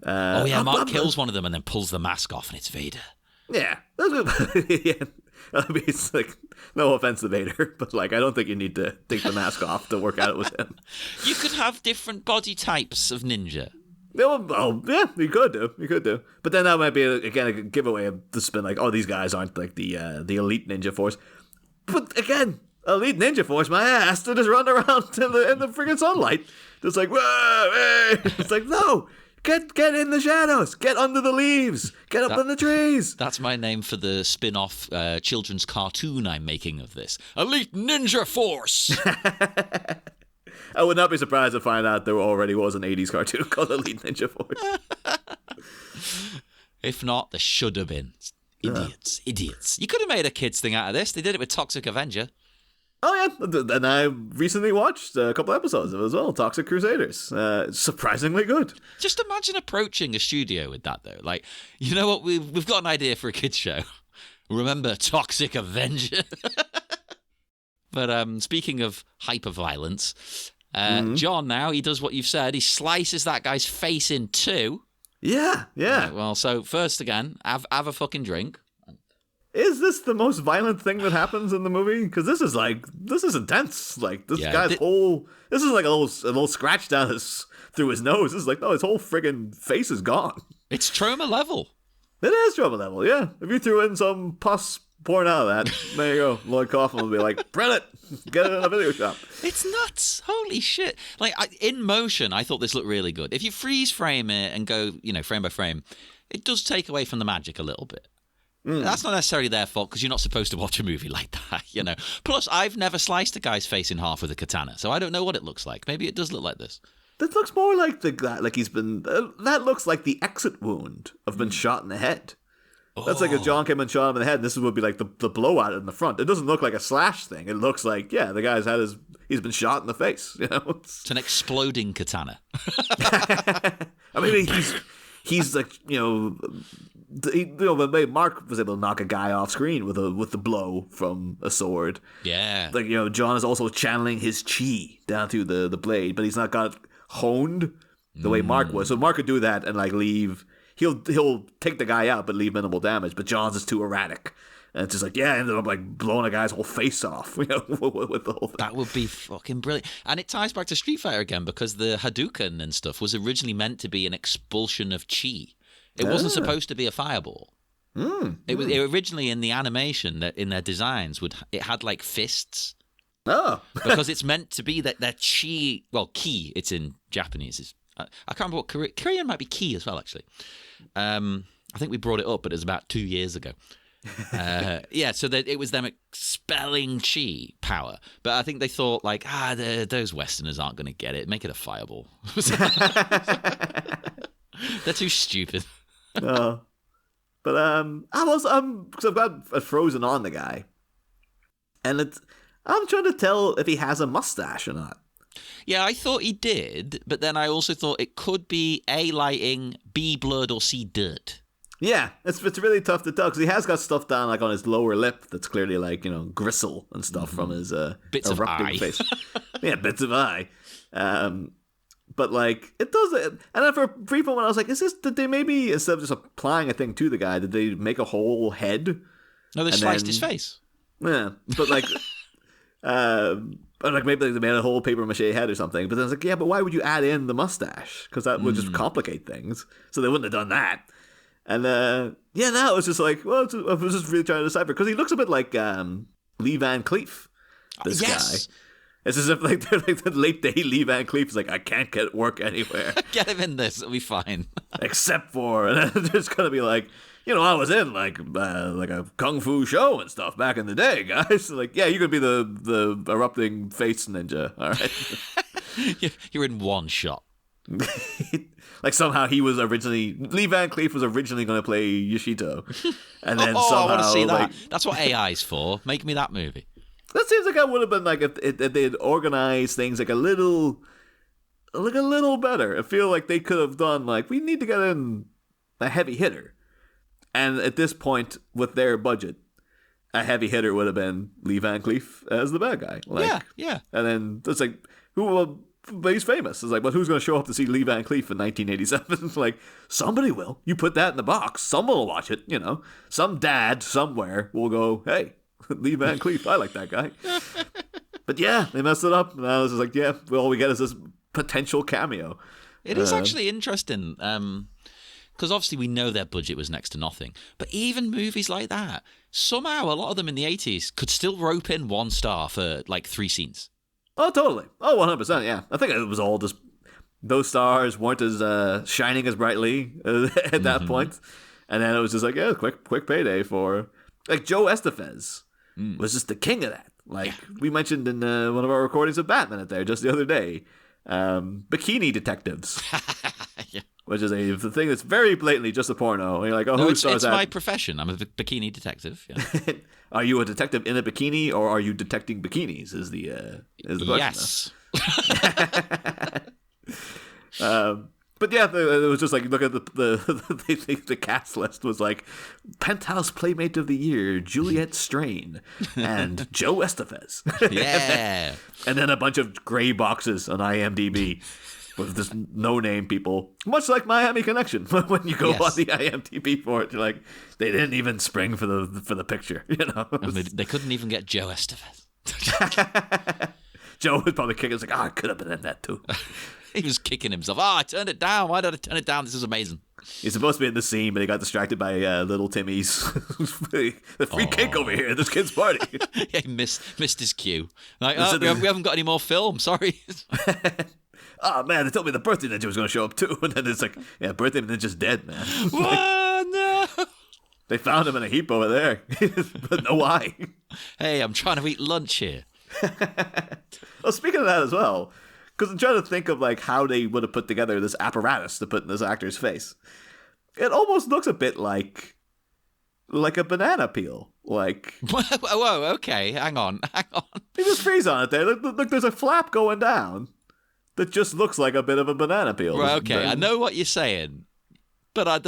Mark kills one of them and then pulls the mask off and it's Vader. Yeah. Yeah. I mean, it's like, no offense to Vader, but like, I don't think you need to take the mask off to work out with him. You could have different body types of ninja. Yeah, you could do. But then that might be, again, a giveaway of the spin, like, these guys aren't, like, the elite ninja force. But, again, elite ninja force, my ass, to just run around in the friggin' sunlight. Just like, whoa, hey. It's like, no, get in the shadows. Get under the leaves. Get up in the trees. That's my name for the spin-off children's cartoon I'm making of this. Elite Ninja Force! I would not be surprised to find out there already was an 80s cartoon called Elite Ninja Force. If not, there should have been. Idiots. You could have made a kids thing out of this. They did it with Toxic Avenger. Oh, yeah. And I recently watched a couple episodes of it as well. Toxic Crusaders. Surprisingly good. Just imagine approaching a studio with that, though. Like, you know what? We've got an idea for a kids show. Remember Toxic Avenger? But speaking of hyper-violence, John now, he does what you've said. He slices that guy's face in two. Yeah. Right, well, so first again, have a fucking drink. Is this the most violent thing that happens in the movie? Because this is intense. Like, this guy's this is like a little scratch down through his nose. This is like, no, his whole friggin' face is gone. It's trauma level. It is trauma level, yeah. If you threw in some pus pouring out of that, there you go. Lloyd Kaufman will be like, print it, get it in a video shop. It's nuts. Holy shit. Like, in motion, I thought this looked really good. If you freeze frame it and go, frame by frame, it does take away from the magic a little bit. That's not necessarily their fault because you're not supposed to watch a movie like that, Plus, I've never sliced a guy's face in half with a katana, so I don't know what it looks like. Maybe it does look like this. That looks more like he's been. That looks like the exit wound of been shot in the head. That's like if John came and shot him in the head. This would be like the blowout in the front. It doesn't look like a slash thing. It looks like the guy's he's been shot in the face. It's an exploding katana. I mean, he's like Mark was able to knock a guy off screen with the blow from a sword. Yeah. Like John is also channeling his chi down through the blade, but he's not got it honed the way Mark was. So Mark could do that and like leave. He'll take the guy out but leave minimal damage. But John's is too erratic. And it's just like, ended up like blowing a guy's whole face off, with the whole thing. That would be fucking brilliant. And it ties back to Street Fighter again because the Hadouken and stuff was originally meant to be an expulsion of chi. It wasn't supposed to be a fireball. It was originally in the animation that in their designs it had like fists. Oh, because it's meant to be that chi. Well, ki. It's in Japanese. I can't remember what Korean might be ki as well. Actually, I think we brought it up, but it was about 2 years ago. So that it was them expelling chi power, but I think they thought like, those Westerners aren't going to get it. Make it a fireball. They're too stupid. No, but because I've got it frozen on the guy, and I'm trying to tell if he has a mustache or not. Yeah, I thought he did, but then I also thought it could be A, lighting, B, blood, or C, dirt. Yeah, it's really tough to tell because he has got stuff down like on his lower lip that's clearly like, you know, gristle and stuff from his bits of eye. face. Yeah, bits of eye. But like it does it, and then for a brief moment I was like, did they maybe, instead of just applying a thing to the guy, did they make a whole head? No, they sliced his face. Yeah, but like but like maybe they made a whole paper mache head or something. But then I was like, yeah, but why would you add in the mustache? Because that would just complicate things. So they wouldn't have done that. And yeah, now it's just like, well, I was just really trying to decipher because he looks a bit like Lee Van Cleef. This guy. It's as if like they're like the late day Lee Van Cleef is like, I can't get work anywhere. Get him in this, it'll be fine. Except for, and then there's gonna be like, you know, I was in like a kung fu show and stuff back in the day, guys. So like, yeah, you could be the erupting face ninja. All right, you're in one shot. Like somehow Lee Van Cleef was originally going to play Yoshito, and then somehow I want to see that. Like, that's what AI's for. Make me that movie. That seems like I would have been like if they'd organized things like a little better. I feel like they could have done like, we need to get in a heavy hitter, and at this point with their budget, a heavy hitter would have been Lee Van Cleef as the bad guy. Like, yeah. And then it's like, but he's famous. It's like, but who's going to show up to see Lee Van Cleef in 1987? It's like, somebody will. You put that in the box, someone will watch it. You know, some dad somewhere will go, hey, Lee Van Cleef, I like that guy. But yeah, they messed it up. And I was just like, yeah, all we get is this potential cameo. It is actually interesting, because obviously we know their budget was next to nothing. But even movies like that, somehow a lot of them in the 80s could still rope in 1 star for like 3 scenes. Oh, totally. Oh, 100%, yeah. I think it was all just, those stars weren't as shining as brightly at that point. And then it was just like, yeah, quick payday for, like, Joe Estevez was just the king of that. Like, we mentioned in one of our recordings of Batman there just the other day, Bikini Detectives. Yeah. Which is a thing that's very blatantly just a porno. And you're like, oh, who stars that? It's my profession. I'm a bikini detective. Yeah. Are you a detective in a bikini, or are you detecting bikinis? Is the question? Yes. But yeah, it was just like, look at the cast list was like, Penthouse Playmate of the Year, Juliet Strain, and Joe Estevez. Yeah. And then a bunch of gray boxes on IMDb with just no-name people, much like Miami Connection. When you go on the IMDb for it, you're like, they didn't even spring for the picture, you know. And they couldn't even get Joe Estevez. Joe was probably kicking. It's like, I could have been in that too. He was kicking himself. I turned it down. Why did I turn it down? This is amazing. He's supposed to be in the scene, but he got distracted by little Timmy's the free cake over here. This kid's party. Yeah, he missed his cue. Like, we haven't got any more film. Sorry. Oh man, they told me the birthday ninja was going to show up too, and then it's like, yeah, birthday ninja's dead, man. Oh no! They found him in a heap over there, but no eye. Hey, I'm trying to eat lunch here. Well, speaking of that as well, because I'm trying to think of like how they would have put together this apparatus to put in this actor's face. It almost looks a bit like a banana peel. Like, whoa, okay, hang on. He just freeze on it there. Look, there's a flap going down that just looks like a bit of a banana peel. Right, okay, I know what you're saying, but I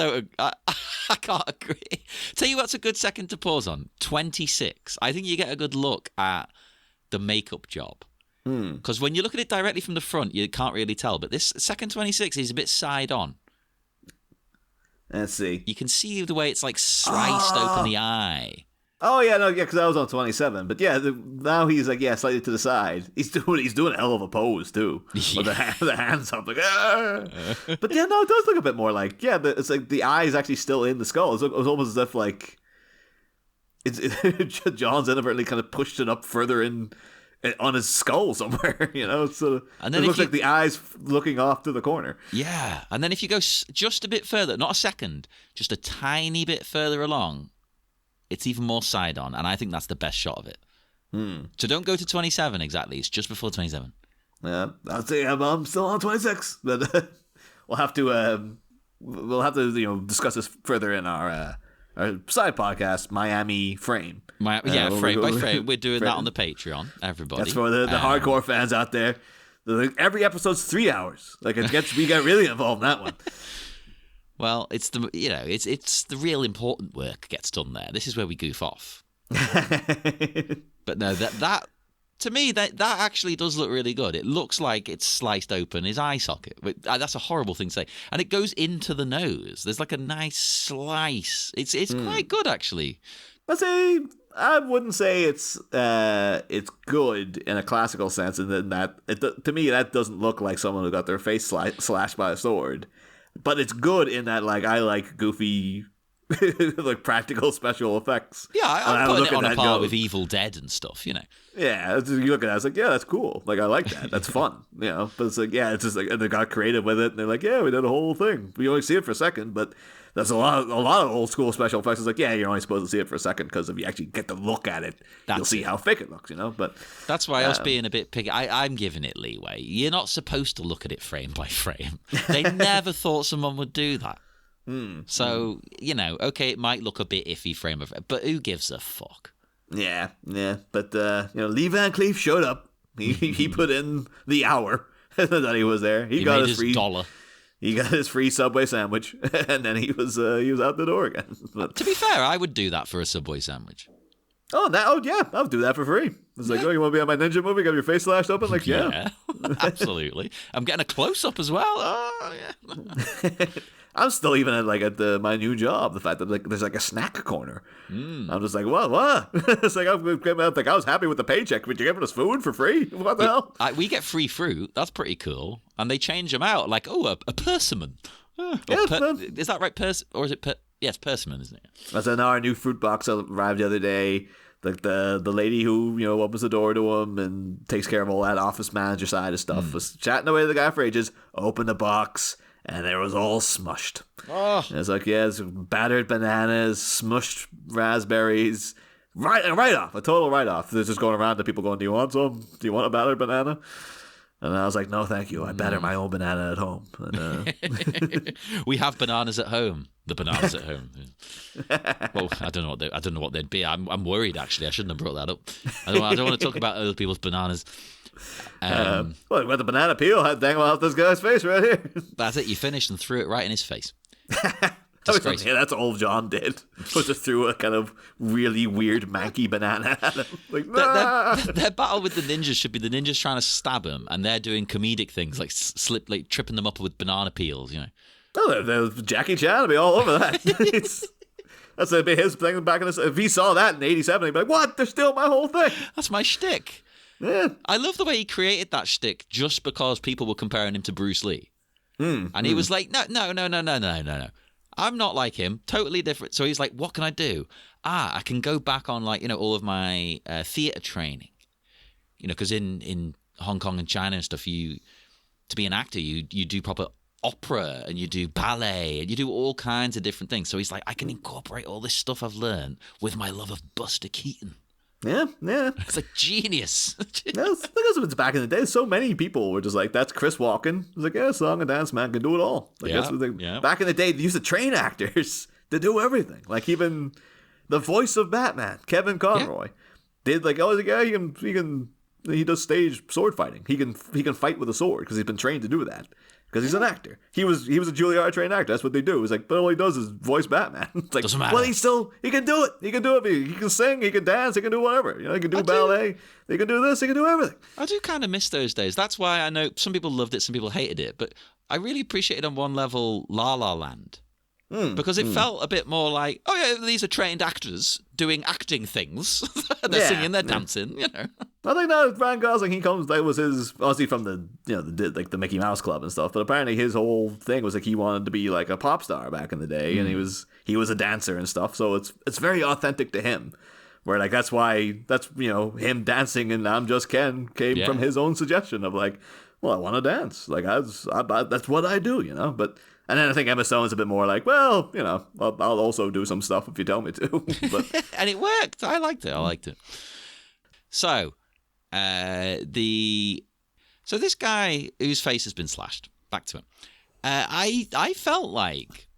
can't agree. Tell you what's a good second to pause on. 26. I think you get a good look at the makeup job. Because when you look at it directly from the front, you can't really tell. But this second 26 is a bit side on. Let's see. You can see the way it's like sliced open the eye. Oh yeah, no, yeah, because I was on 27. But yeah, now he's like, yeah, slightly to the side. He's doing a hell of a pose too, with the hands up, like. But yeah, no, it does look a bit more like, yeah, it's like the eye is actually still in the skull. It was almost as if like John's inadvertently kind of pushed it up further in on his skull somewhere, you know. So and then it looks like the eyes looking off to the corner. Yeah, and then if you go just a bit further, not a second, just a tiny bit further along, it's even more side on, and I think that's the best shot of it. So don't go to 27 exactly. It's just before 27. Yeah, I'll say I'm still on 26, but we'll have to discuss this further in our our side podcast, Miami Frame. Frame by frame. We're doing that on the Patreon, everybody. That's for the hardcore fans out there. Every episode's 3 hours. Like we get really involved in that one. Well, it's the real important work gets done there. This is where we goof off. But no, that to me that actually does look really good. It looks like it's sliced open his eye socket. That's a horrible thing to say. And it goes into the nose. There's like a nice slice. It's quite good actually. I wouldn't say it's good in a classical sense, and then to me that doesn't look like someone who got their face slashed by a sword. But it's good in that I like goofy like practical special effects. Yeah, I'm putting it on a par with Evil Dead and stuff, you know. Yeah, you look at it, I was like, yeah, that's cool. Like I like that. That's fun, you know. But it's like, yeah, it's just like, and they got creative with it, and they're like, yeah, we did a whole thing. We only see it for a second, but that's a lot of old school special effects. It's like, yeah, you're only supposed to see it for a second because if you actually get to look at it, you'll see how fake it looks, you know. But that's why us being a bit picky, I'm giving it leeway. You're not supposed to look at it frame by frame. They never thought someone would do that. So you know, okay, it might look a bit iffy frame by frame, but who gives a fuck? Yeah. But Lee Van Cleef showed up. He put in the hour that he was there. He got his free $1. He got his free Subway sandwich, and then he was out the door again. But, to be fair, I would do that for a Subway sandwich. Yeah, I would do that for free. It's like, you want to be on my ninja movie? Got your face slashed open? Like, yeah. Absolutely. I'm getting a close up as well. Oh, yeah. I'm still even at my new job. The fact that there's a snack corner. I'm just like, what? It's like I was happy with the paycheck, but you're giving us food for free? What the hell? We get free fruit. That's pretty cool. And they change them out like, a persimmon. Is that right? Or is it? Yes, persimmon, isn't it? That's our new fruit box arrived the other day. Like the lady who opens the door to him and takes care of all that office manager side of stuff was chatting away to the guy for ages. Opened the box. And it was all smushed. Oh. And it's like, it's battered bananas, smushed raspberries. Right off. A total write-off. They're just going around to people going, do you want some? Do you want a battered banana? And I was like, no, thank you. I batter my own banana at home. And, we have bananas at home. The bananas at home. Well, I don't know what they'd be. I'm worried, actually. I shouldn't have brought that up. I don't want to talk about other people's bananas. With the banana peel dangle off this guy's face right here. That's it. You finished and threw it right in his face. That's all John did. Was just threw a kind of really weird manky banana at him. Like, their battle with the ninjas should be the ninjas trying to stab him, and they're doing comedic things like tripping them up with banana peels. You know. Oh, Jackie Chan would be all over that. That's his thing back in the. If he saw that in '87, he'd be like, "What? They're still my whole thing." That's my shtick. Yeah. I love the way he created that shtick just because people were comparing him to Bruce Lee. And he was like, no. I'm not like him. Totally different. So he's like, what can I do? I can go back on all of my theater training. Because in Hong Kong and China and stuff, to be an actor, you do proper opera and you do ballet and you do all kinds of different things. So he's like, I can incorporate all this stuff I've learned with my love of Buster Keaton. Yeah. It's like genius. It's back in the day. So many people were just like, that's Chris Walken. It's like, yeah, song and dance man can do it all. Back in the day, they used to train actors to do everything. Like even the voice of Batman, Kevin Conroy, did he does stage sword fighting. He can fight with a sword because he's been trained to do that. Because he's an actor. He was a Juilliard trained actor. That's what they do. It's like, but all he does is voice Batman. It's like, doesn't matter. Well, he can do it. He can do it. He can sing. He can dance. He can do whatever. He can do ballet. He can do this. He can do everything. I do kind of miss those days. That's why I know some people loved it, some people hated it. But I really appreciated on one level La La Land. Because it felt a bit more like, these are trained actors doing acting things. They're singing, they're dancing, I think that Ryan Gosling, that was his, obviously from the Mickey Mouse Club and stuff, but apparently his whole thing was like he wanted to be like a pop star back in the day, and he was a dancer and stuff, so it's very authentic to him. Where like that's him dancing and I'm Just Ken came from his own suggestion of like, well, I want to dance, like that's what I do, but. And then I think Emma Stone's a bit more like, well, I'll also do some stuff if you tell me to. But and it worked. I liked it. So, this guy whose face has been slashed. Back to him. I felt like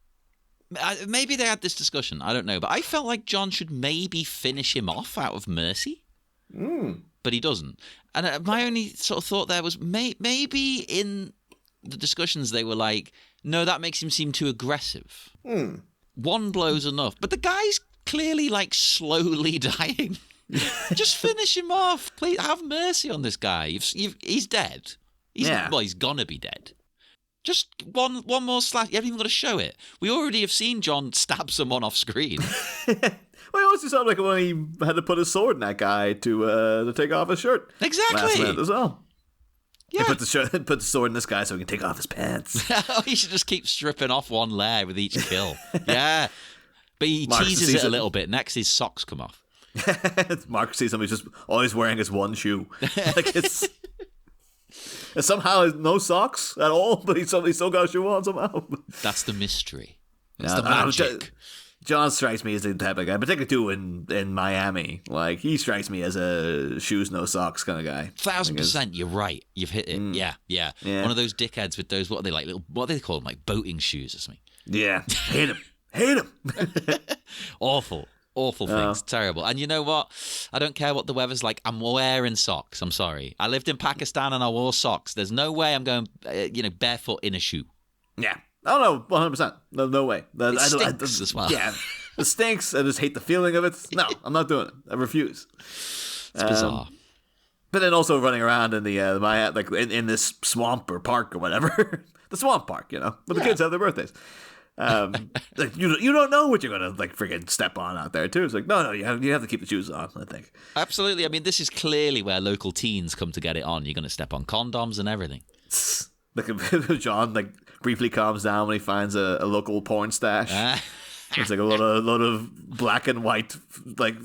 Maybe they had this discussion. I don't know. But I felt like John should maybe finish him off out of mercy. But he doesn't. And my only sort of thought there was maybe in the discussions they were like, no, that makes him seem too aggressive. One blow's enough. But the guy's clearly like slowly dying. Just finish him off. Please have mercy on this guy. He's dead. Well, he's gonna be dead. Just one more slash. You haven't even got to show it. We already have seen John stab someone off screen. Well, it also sounded like when he had to put his sword in that guy to take off his shirt. Exactly. Last minute as well. Yeah. He put the sword in this guy so he can take off his pants. He should just keep stripping off one layer with each kill. Yeah. But he teases it a little bit. Next, his socks come off. Mark sees somebody just always wearing his one shoe. Like it's somehow no socks at all, but he still got a shoe on somehow. That's the mystery. That's the magic. John strikes me as the type of guy, particularly too in Miami. Like he strikes me as a shoes no socks kind of guy. 1,000%, you're right. You've hit it. Yeah. One of those dickheads with those what do they call them? Like boating shoes or something. Yeah, hate him. Awful things. Terrible. And you know what? I don't care what the weather's like. I'm wearing socks. I'm sorry. I lived in Pakistan and I wore socks. There's no way I'm going, barefoot in a shoe. Yeah. Oh, no, 100%. No way. It stinks as well. Yeah. It stinks. I just hate the feeling of it. No, I'm not doing it. I refuse. It's bizarre. But then also running around in the like in this swamp or park or whatever. The swamp park, but the kids have their birthdays. Like you don't know what you're gonna like freaking step on out there too. It's like no, you have to keep the shoes on. I think absolutely. I mean, this is clearly where local teens come to get it on. You're gonna step on condoms and everything. Like John briefly calms down when he finds a local porn stash. It's like a lot of black and white like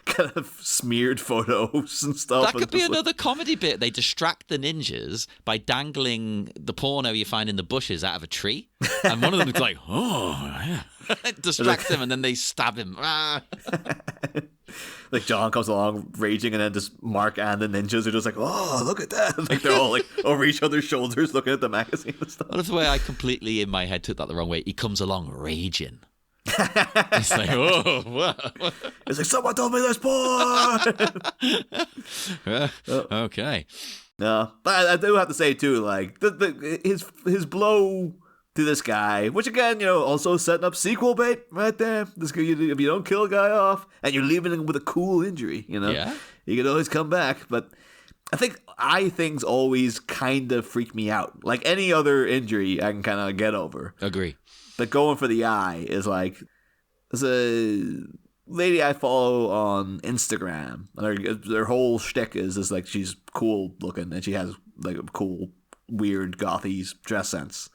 kind of smeared photos and stuff. That could be another comedy bit. They distract the ninjas by dangling the porno you find in the bushes out of a tree. And one of them is like, oh, yeah. Distract him, and then they stab him. Like John comes along raging, and then just Mark and the ninjas are just like, oh, look at that. Like they're all like over each other's shoulders looking at the magazine and stuff. Well, that's the way I completely, in my head, took that the wrong way. He comes along raging. It's like, oh, what? It's like, someone told me this porn. Okay. No, but I do have to say too, like his blow to this guy, which again, also setting up sequel bait right there. This guy, if you don't kill a guy off and you're leaving him with a cool injury, you can always come back. But I think eye things always kind of freak me out. Like any other injury, I can kind of get over. Agree. But going for the eye is like, there's a lady I follow on Instagram. And her whole shtick is like she's cool looking and she has like a cool, weird, gothy dress sense.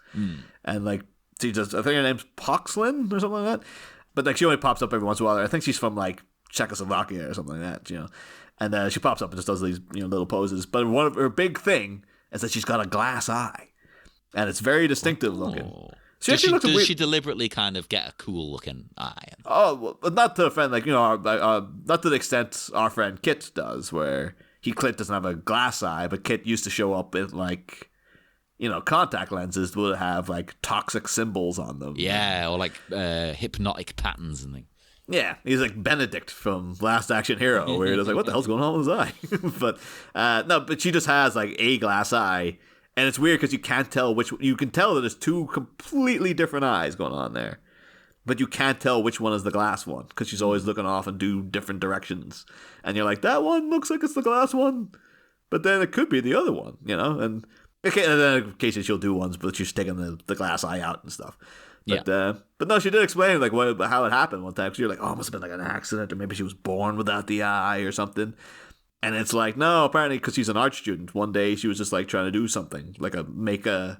And like she just, I think her name's Poxlin or something like that. But like she only pops up every once in a while. I think she's from like Czechoslovakia or something like that, And she pops up and just does these little poses. But one of her big thing is that she's got a glass eye, and it's very distinctive looking. Does she deliberately kind of get a cool looking eye? Oh, well, not to the friend not to the extent our friend Kit does, where Kit doesn't have a glass eye, but Kit used to show up with like, contact lenses would have like toxic symbols on them. Yeah, or like hypnotic patterns and things. Yeah, he's like Benedict from Last Action Hero, where he's like, what the hell's going on with his eye? But she just has like a glass eye. And it's weird because you can't tell you can tell that there's two completely different eyes going on there. But you can't tell which one is the glass one because she's always looking off and do different directions. And you're like, that one looks like it's the glass one. But then it could be the other one, And then occasionally she'll do ones, but she's taking the glass eye out and stuff. But no, she did explain like how it happened one time. So you're like, oh, it must have been like an accident, or maybe she was born without the eye or something. And it's like, no, apparently because she's an art student, one day she was just like trying to do something, like make a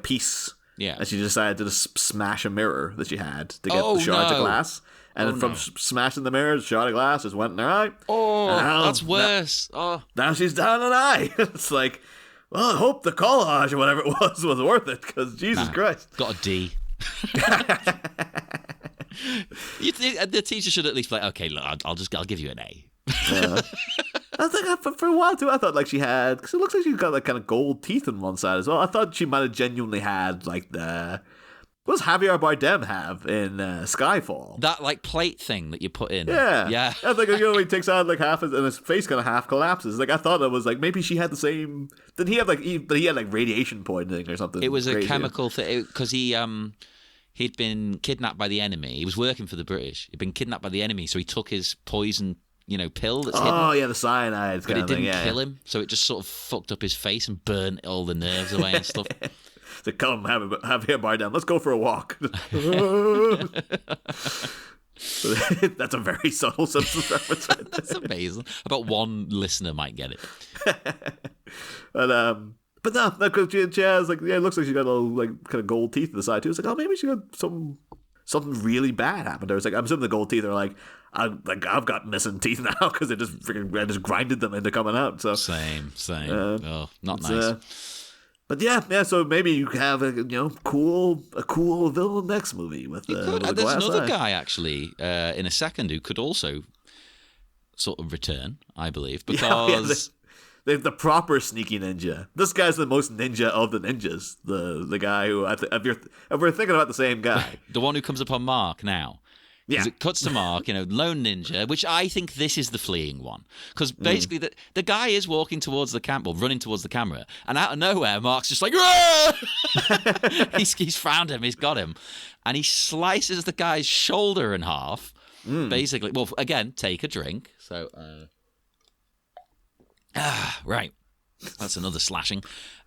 piece. Yeah. And she decided to just smash a mirror that she had to get the shards of glass. And then from smashing the mirror, the shard of glass just went in her eye. Oh, that's worse. Now she's down an eye. It's like, well, I hope the collage or whatever it was worth it, because Jesus Christ. Got a D. The teacher should at least be like, okay, look, I'll give you an A. Yeah. I think for a while too, I thought like she had, because it looks like she's got like kind of gold teeth on one side as well. I thought she might have genuinely had like the What does Javier Bardem have in Skyfall? That like plate thing that you put in. Yeah. I think he takes out like half, and his face kind of half collapses. Like I thought it was like maybe she had the same. Did he have like? But he had like radiation poisoning or something. It was crazy. A chemical thing because he'd been kidnapped by the enemy. He was working for the British. He'd been kidnapped by the enemy, so he took his poison, pill that's hidden. Oh yeah, the cyanide. But it didn't kill him, so it just sort of fucked up his face and burnt all the nerves away and stuff. So come Javier Bardem, let's go for a walk. That's a very subtle Simpsons reference. Right. That's amazing. About one listener might get it. But no, because she has like it looks like she got a little like kind of gold teeth to the side too. It's like, oh, maybe she got something really bad happened to her. It's like I'm assuming the gold teeth are like I've got missing teeth now because I just grinded them into coming out. So same. Not nice. But yeah. So maybe you have a cool villain next movie with. There's another guy actually in a second who could also sort of return, I believe, because the proper sneaky ninja. This guy's the most ninja of the ninjas. The guy who if we're thinking about the same guy, the one who comes upon Mark now. Yeah. It cuts to Mark, lone ninja, which I think this is the fleeing one. Because basically the guy is walking towards the camera, running towards the camera, and out of nowhere, Mark's just like, he's found him, he's got him. And he slices the guy's shoulder in half, basically. Well, again, take a drink. So, right. That's another slashing.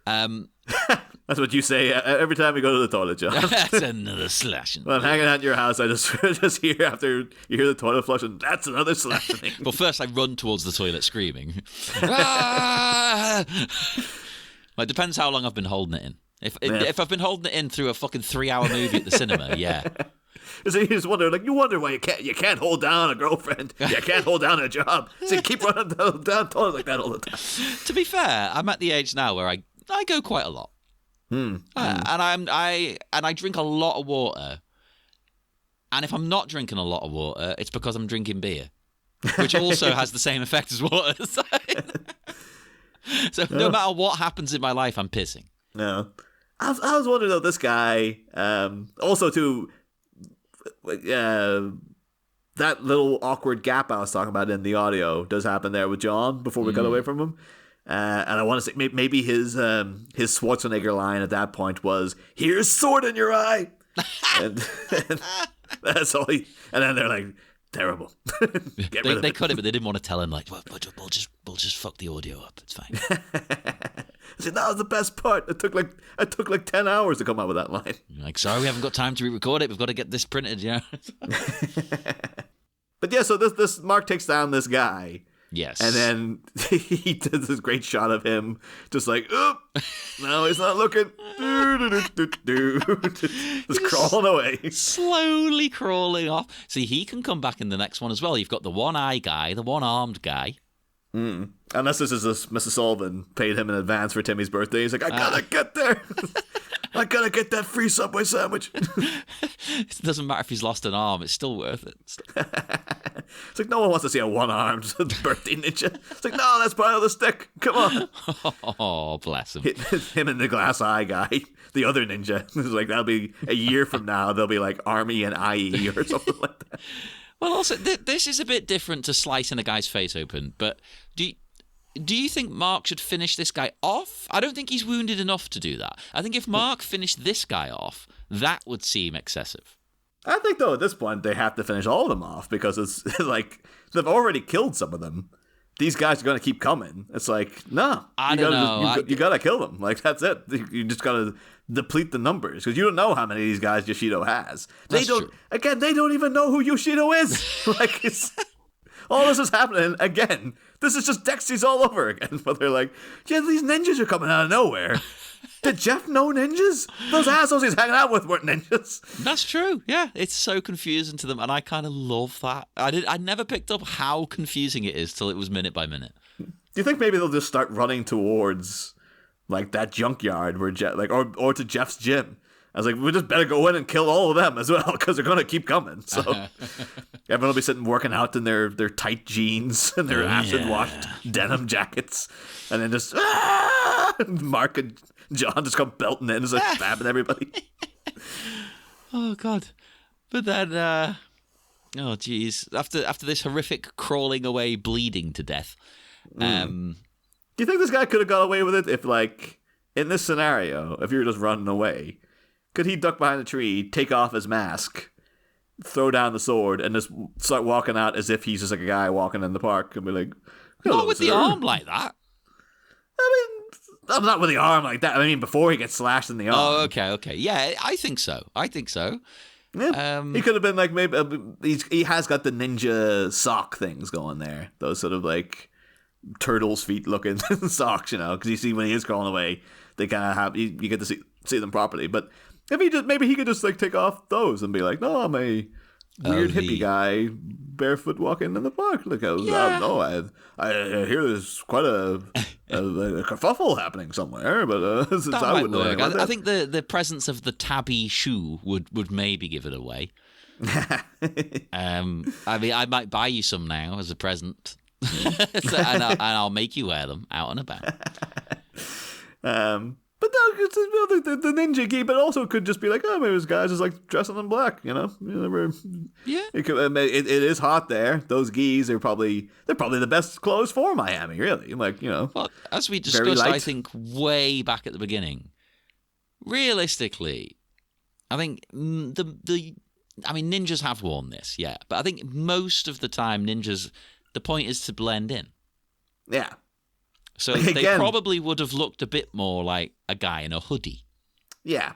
That's what you say every time you go to the toilet, John. That's another slashing. When I'm hanging out in your house, I just hear after you hear the toilet flush, and that's another slashing. Well, first I run towards the toilet screaming. Well, it depends how long I've been holding it in. If I've been holding it in through a fucking 3-hour movie at the cinema, yeah. So you just wonder, like, you wonder why you can't hold down a girlfriend, you can't hold down a job, so you keep running down toilet like that all the time. To be fair, I'm at the age now where I go quite a lot. And I drink a lot of water. And if I'm not drinking a lot of water, it's because I'm drinking beer, which also has the same effect as water. So no matter what happens in my life, I'm pissing. No, I was wondering though. This guy, also too, that little awkward gap I was talking about in the audio does happen there with John before we cut away from him. And I want to say maybe his Schwarzenegger line at that point was, "Here's sword in your eye," and that's all. And then they're like, "Terrible." They cut it, but they didn't want to tell him like, "Well, we'll just fuck the audio up. It's fine." I said, that was the best part. It took like 10 hours to come up with that line. You're like, sorry, we haven't got time to re-record it. We've got to get this printed, yeah. But yeah, so this Mark takes down this guy. Yes. And then he does this great shot of him just like, oh, no, he's not looking. Just crawling away. Slowly crawling off. See, he can come back in the next one as well. You've got the one-eye guy, the one-armed guy. Unless this is Mrs. Sullivan paid him in advance for Timmy's birthday. He's like, I gotta get there. I gotta get that free Subway sandwich. It doesn't matter if he's lost an arm. It's still worth it. It's like no one wants to see a one-armed birthday ninja. It's like, no, that's part of the stick. Come on. Oh, bless him. Him and the glass eye guy, the other ninja. It's like that'll be a year from now. They'll be like Army and IE or something like that. Well, also, this is a bit different to slicing a guy's face open, but do you think Mark should finish this guy off? I don't think he's wounded enough to do that. I think if Mark finished this guy off, that would seem excessive. I think, though, at this point, they have to finish all of them off because it's like they've already killed some of them. These guys are going to keep coming. It's like, no. I don't know. You got to kill them. Like, that's it. You just got to deplete the numbers because you don't know how many of these guys Yoshido has. They don't even know who Yoshido is. Like, all this is happening again. This is just Dexys all over again. But they're like, yeah, these ninjas are coming out of nowhere. Did Jeff know ninjas? Those assholes he's hanging out with weren't ninjas. That's true. Yeah, it's so confusing to them, and I kind of love that. I never picked up how confusing it is till it was minute by minute. Do you think maybe they'll just start running towards like that junkyard where Jeff, like, or to Jeff's gym? I was like, we just better go in and kill all of them as well because they're gonna keep coming. So everyone will be sitting working out in their tight jeans and their acid washed denim jackets, and then just Mark and John just come belting in, just like stabbing everybody. Oh God! But then, oh geez, after this horrific crawling away, bleeding to death. Do you think this guy could have got away with it if, like, in this scenario, if you were just running away, could he duck behind a tree, take off his mask, throw down the sword, and just start walking out as if he's just like a guy walking in the park and be like, not with the arm like that. I mean, not with the arm like that. I mean, before he gets slashed in the arm. Oh, okay. Yeah, I think so. Yeah. He could have been like, maybe he has got the ninja sock things going there. Those sort of like turtle's feet looking socks, because you see when he is crawling away, they kind of have, you get to see them properly. But if maybe he could just like take off those and be like, no, I'm a weird hippie guy barefoot walking in the park. Like, I don't know, I hear there's quite a kerfuffle happening somewhere, but since I wouldn't know anything about that. I think the presence of the tabby shoe would maybe give it away. I mean, I might buy you some now as a present, and I'll make you wear them out and about. But no, the ninja gi, but also could just be like, oh, maybe this guy's just like dressing in black, Yeah. It is hot there. Those gis are probably the best clothes for Miami, really. Like, Well, as we discussed, I think way back at the beginning, realistically, I think ninjas have worn this, yeah, but I think most of the time ninjas, the point is to blend in. Yeah. So they probably would have looked a bit more like a guy in a hoodie. Yeah.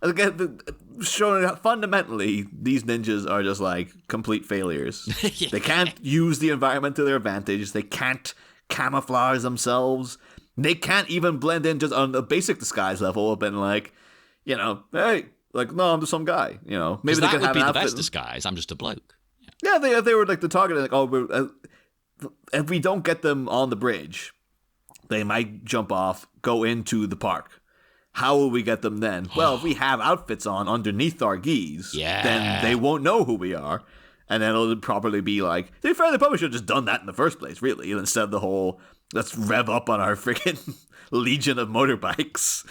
Again, showing fundamentally, these ninjas are just like complete failures. Yeah. They can't use the environment to their advantage. They can't camouflage themselves. They can't even blend in just on the basic disguise level of being like, hey, like, no, I'm just some guy. Maybe that would be the best disguise. I'm just a bloke. Yeah, they were like the target. Like, if we don't get them on the bridge, they might jump off, go into the park. How will we get them then? Well, if we have outfits on underneath our gis, then they won't know who we are. And then it'll probably be like, to be fair, they probably should have just done that in the first place, really, instead of the whole, let's rev up on our freaking legion of motorbikes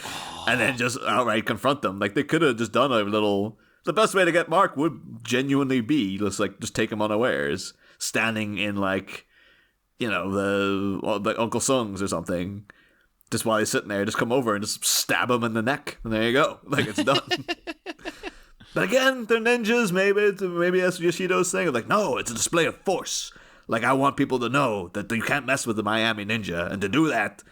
and then just outright confront them. Like, they could have just done a little... The best way to get Mark would genuinely be just take him unawares, standing in, like... the Uncle Sung's or something, just while he's sitting there, just come over and just stab him in the neck, and there you go, like, it's done. But again, they're ninjas. Maybe that's Yoshido's thing of like, no, it's a display of force. Like, I want people to know that you can't mess with the Miami Ninja, and to do that,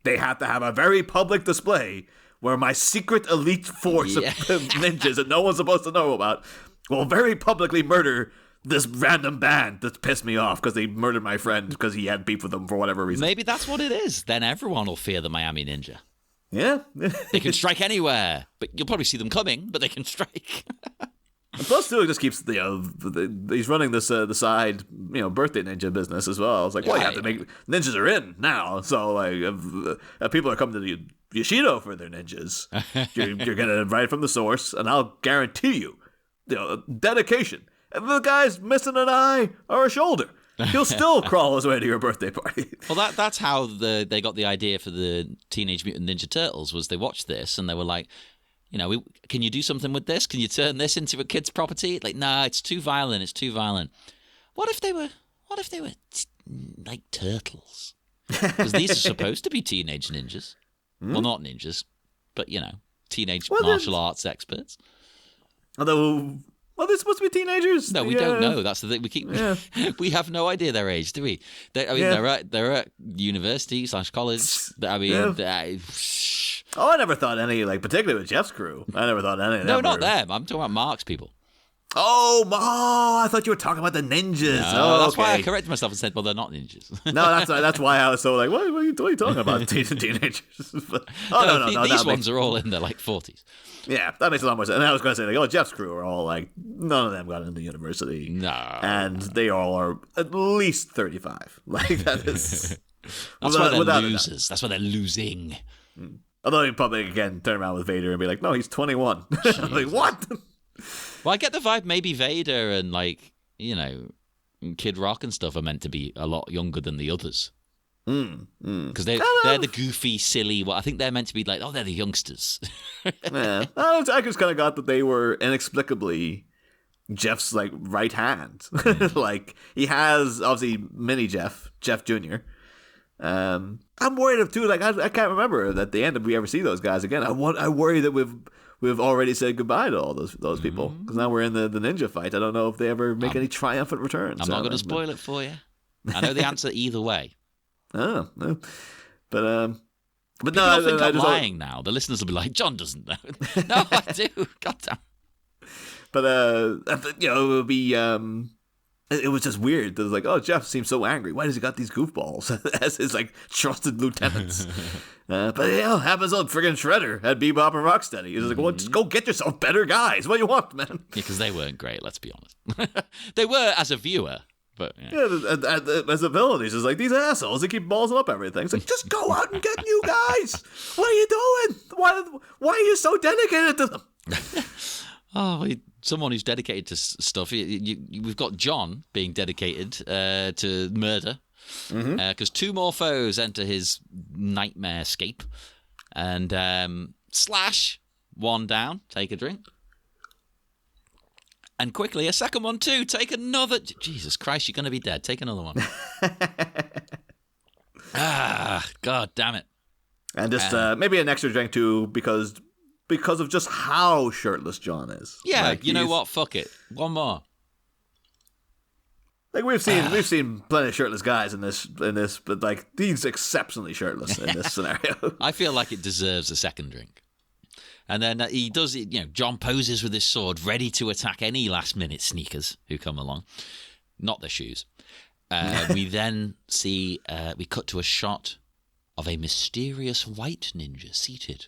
they have to have a very public display where my secret elite force of ninjas that no one's supposed to know about will very publicly murder this random band that's pissed me off because they murdered my friend because he had beef with them for whatever reason. Maybe that's what it is. Then everyone will fear the Miami Ninja. Yeah. They can strike anywhere, but you'll probably see them coming, but they can strike. And plus, too, it just keeps, he's running this the side, birthday ninja business as well. It's like, well, you have to make, ninjas are in now. So, like, if people are coming to the Yoshido for their ninjas, you're going to invite from the source, and I'll guarantee you, dedication. If the guy's missing an eye or a shoulder, he'll still crawl his way to your birthday party. Well, that's how they got the idea for the Teenage Mutant Ninja Turtles, was they watched this and they were like, can you do something with this? Can you turn this into a kid's property? Like, nah, it's too violent. What if they were like turtles? Because these are supposed to be teenage ninjas. Well, not ninjas, but, teenage martial arts experts. Although... Well, they're supposed to be teenagers. No, we don't know. That's the thing. We have no idea their age, do we? They're at university / college. I never thought any, like, particularly with Jeff's crew. I never thought any of them. No, not them. I'm talking about Mark's people. Oh, I thought you were talking about the ninjas. No, that's why I corrected myself and said, well, they're not ninjas. No, that's why I was so like, what are you talking about, teenagers? No, these ones are all in their, like, 40s. Yeah, that makes a lot more sense. And I was going to say, like, Jeff's crew are all, like, none of them got into university. No. And they all are at least 35. Like, that is... That's why they're losers. That's why they're losing. Although he'd probably, again, turn around with Vader and be like, no, he's 21. I'm like, what? Well, I get the vibe maybe Vader and, like, Kid Rock and stuff are meant to be a lot younger than the others. Because they're the goofy, silly. Well, I think they're meant to be like, they're the youngsters. Yeah, I just kind of got that they were inexplicably Jeff's like right hand. Like he has obviously mini Jeff Jr. I'm worried of too. Like I can't remember at the end if we ever see those guys again. I worry that we've already said goodbye to all those people because now we're in the ninja fight. I don't know if they ever make any triumphant returns. I'm not going to spoil it for you. I know the answer either way. Oh, no. But no, I think I'm lying now. The listeners will be like, John doesn't know. No, I do. God damn. But it would be. It was just weird. It was like, oh, Jeff seems so angry. Why does he got these goofballs as his like trusted lieutenants? But happens on friggin' Shredder at Bebop and Rocksteady. He's like, well, just go get yourself better guys. What do you want, man? Yeah, because they weren't great. Let's be honest. They were as a viewer. But, as a villain, he's just like, these assholes, they keep ballsing up everything. It's like, just go out and get new guys. What are you doing? Why are you so dedicated to them? Someone who's dedicated to stuff. We've got John being dedicated to murder. Because 2 more foes enter his nightmare scape. And Slash, 1 down, take a drink. And quickly, a second one too. Take another. Jesus Christ, you're going to be dead. Take another one. God damn it. And just maybe an extra drink too, because of just how shirtless John is. Yeah, like, you know what? Fuck it. One more. Like we've seen plenty of shirtless guys in this, but like he's exceptionally shirtless in this scenario. I feel like it deserves a second drink. And then he does it, John poses with his sword, ready to attack any last-minute sneakers who come along. Not their shoes. We then see, we cut to a shot of a mysterious white ninja seated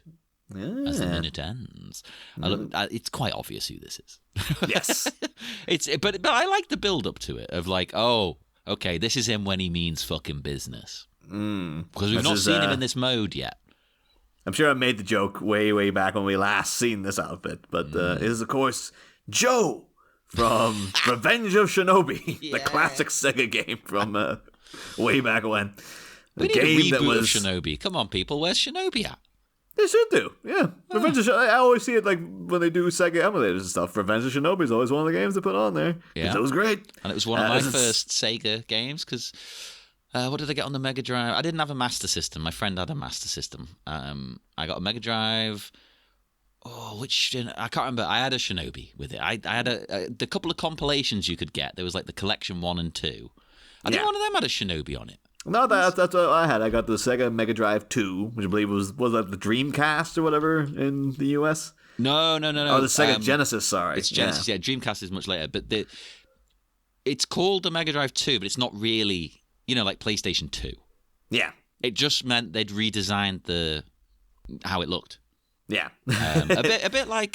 as the minute ends. It's quite obvious who this is. Yes. But I like the build-up to it of like, oh, okay, this is him when he means fucking business. Because we've not seen him in this mode yet. I'm sure I made the joke way, way back when we last seen this outfit, but it is, of course, Joe from Revenge of Shinobi, the classic Sega game from way back when. We need a reboot of Shinobi. Come on, people, where's Shinobi at? They should do, yeah. Revenge of Shinobi, I always see it like when they do Sega emulators and stuff. Revenge of Shinobi is always one of the games they put on there. Yeah. It was great. And it was one of my first Sega games, because... what did I get on the Mega Drive? I didn't have a Master System. My friend had a Master System. I got a Mega Drive. I can't remember. I had a Shinobi with it. I had the couple of compilations you could get. There was like the Collection 1 and 2. I think one of them had a Shinobi on it. No, that's what I had. I got the Sega Mega Drive 2, which I believe was that the Dreamcast or whatever in the US? No. Oh, the Sega Genesis, sorry. It's Genesis, yeah. Dreamcast is much later. But it's called the Mega Drive 2, but it's not really... like PlayStation 2. Yeah. It just meant they'd redesigned how it looked. Yeah. a bit like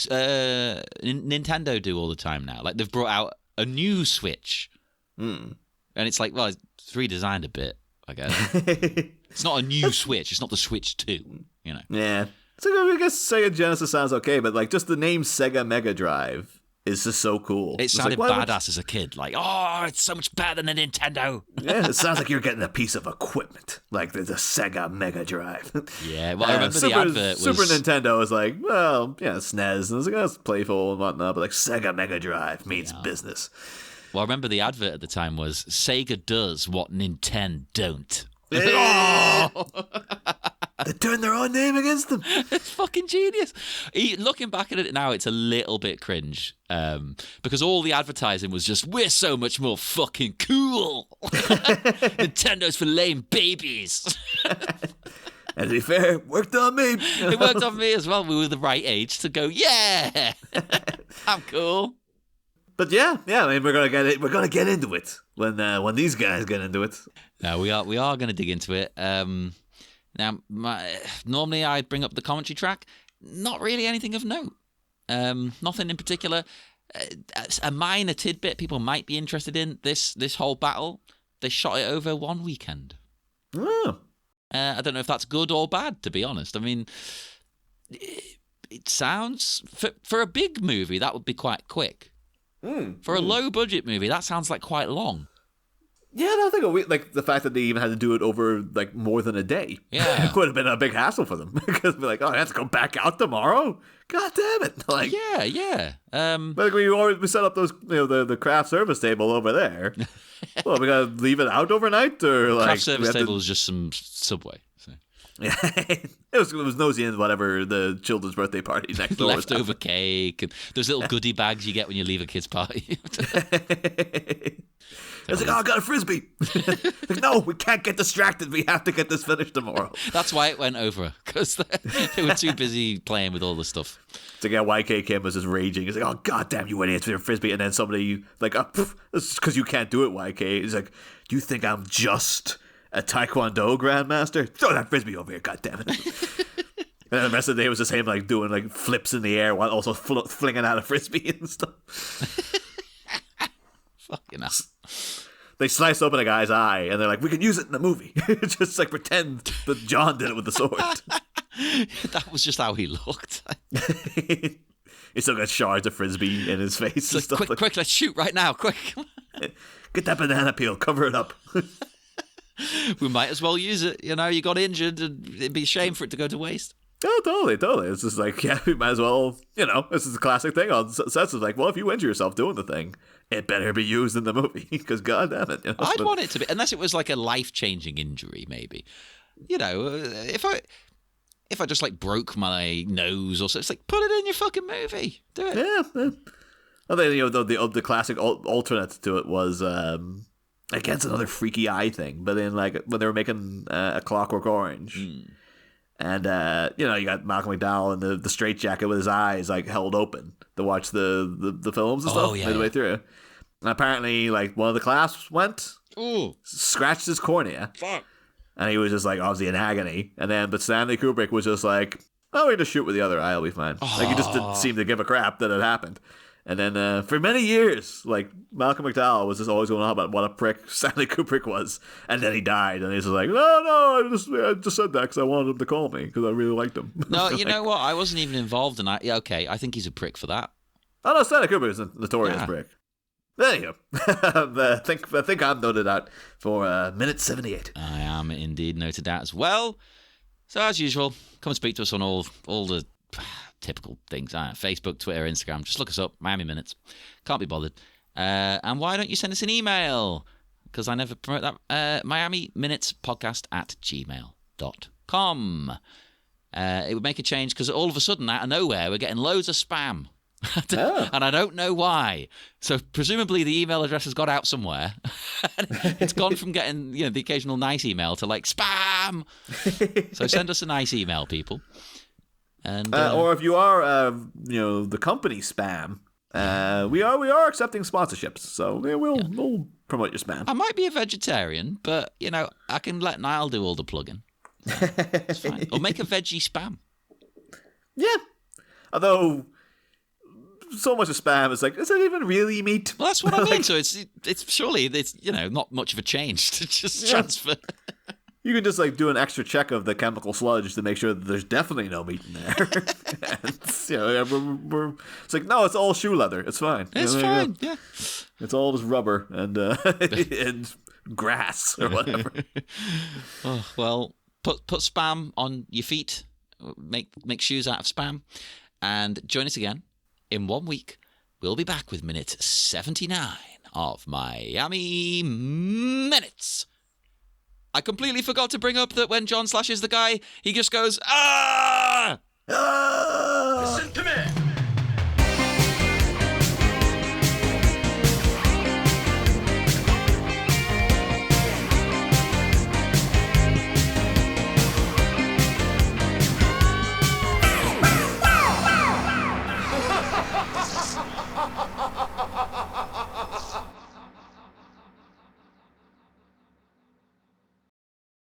Nintendo do all the time now. Like they've brought out a new Switch. And it's like, well, it's redesigned a bit, I guess. It's not a new Switch. It's not the Switch 2, Yeah. So I guess Sega Genesis sounds okay, but like just the name Sega Mega Drive is just so cool. It sounded badass as a kid. Like, oh, it's so much better than a Nintendo. Yeah, it sounds like you're getting a piece of equipment. Like the Sega Mega Drive. Yeah, well, I remember the advert was... Super Nintendo was like, well, yeah, SNES. And it was like, that's playful and whatnot. But like Sega Mega Drive means business. Well, I remember the advert at the time was, Sega does what Nintendo don't. They turned their own name against them. It's fucking genius. Looking back at it now, it's a little bit cringe. Because all the advertising was just, we're so much more fucking cool. Nintendo's for lame babies. And to be fair, it worked on me. It worked on me as well. We were the right age to go, yeah, I'm cool. But yeah. I mean, we're gonna get into it when these guys get into it. No, we are gonna dig into it. Now, normally I bring up the commentary track. Not really anything of note. Nothing in particular. A minor tidbit people might be interested in. This whole battle, they shot it over one weekend. Oh. I don't know if that's good or bad, to be honest. I mean, it sounds... For a big movie, that would be quite quick. For a low-budget movie, that sounds like quite long. Yeah, no, I think like the fact that they even had to do it over like more than a day. Yeah, it would have been a big hassle for them because be like, oh, I have to go back out tomorrow. God damn it! Like, yeah. Like we set up those, the craft service table over there. Well, we gotta leave it out overnight, or like craft service table is just some Subway. So. Yeah, it was nosy in whatever the children's birthday party next door. Leftover cake and those little goodie bags you get when you leave a kid's party. It's like, oh, I got a Frisbee. Like, no, we can't get distracted. We have to get this finished tomorrow. That's why it went over, because they were too busy playing with all the stuff. So yeah, YK Kim was just raging. He's like, oh, God damn you idiots for your Frisbee. And then somebody, like, it's because you can't do it, YK. He's like, do you think I'm just a Taekwondo grandmaster? Throw that Frisbee over here, God damn it. And then the rest of the day was just him, like, doing, like, flips in the air while also flinging out a Frisbee and stuff. Fucking hell. They slice open a guy's eye, and they're like, we can use it in the movie. Just, like, pretend that John did it with the sword. That was just how he looked. He still got shards of Frisbee in his face. Like, stuff quick, let's shoot right now, quick. Get that banana peel, cover it up. We might as well use it. You got injured, and it'd be a shame for it to go to waste. Oh, totally. It's just like, yeah, we might as well, this is a classic thing on sets. It's like, well, if you injure yourself doing the thing, it better be used in the movie, because God damn it. I'd want it to be, unless it was like a life-changing injury, maybe. If I just like broke my nose or so, it's like, put it in your fucking movie. Do it. Yeah. I think, the classic alternate to it was, against another freaky eye thing, but then like when they were making A Clockwork Orange. And, you got Malcolm McDowell in the straitjacket with his eyes, like, held open to watch the films and stuff midway through. And apparently, like, one of the class went, scratched his cornea. Fuck. And he was just, like, obviously in agony. But Stanley Kubrick was just like, oh, we just shoot with the other eye, I'll be fine. Like, he just didn't seem to give a crap that it happened. And then for many years, like, Malcolm McDowell was just always going on about what a prick Stanley Kubrick was. And then he died. And he's just like, no, I just said that because I wanted him to call me because I really liked him. No, you know what? I wasn't even involved in that. Yeah, okay, I think he's a prick for that. Oh, no, Stanley Kubrick is a notorious prick. There you go. I think I'm noted out for minute 78. I am indeed noted out as well. So, as usual, come and speak to us on all the typical things. Facebook, Twitter, Instagram. Just look us up. Miami Minutes. Can't be bothered. And why don't you send us an email? Because I never promote that. Miami Minutes Podcast at gmail.com. It would make a change because all of a sudden, out of nowhere, we're getting loads of spam. And I don't know why. So presumably the email address has got out somewhere. It's gone from getting the occasional nice email to like spam. So send us a nice email, people. And or if you are the company spam, we are accepting sponsorships. So we'll promote your spam. I might be a vegetarian, but I can let Niall do all the plugging. So it's fine. Or make a veggie spam. Yeah. Although so much of spam is like, is it even really meat? Well, that's what I mean. So it's surely it's not much of a change to just transfer. You can just like do an extra check of the chemical sludge to make sure that there's definitely no meat in there. And, it's like, no, it's all shoe leather. It's fine. It's fine. Yeah, it's all just rubber and and grass or whatever. Oh, well, put spam on your feet. Make shoes out of spam, and join us again in 1 week. We'll be back with minute 79 of Miami Minutes. I completely forgot to bring up that when John slashes the guy, he just goes, ah! Listen to me.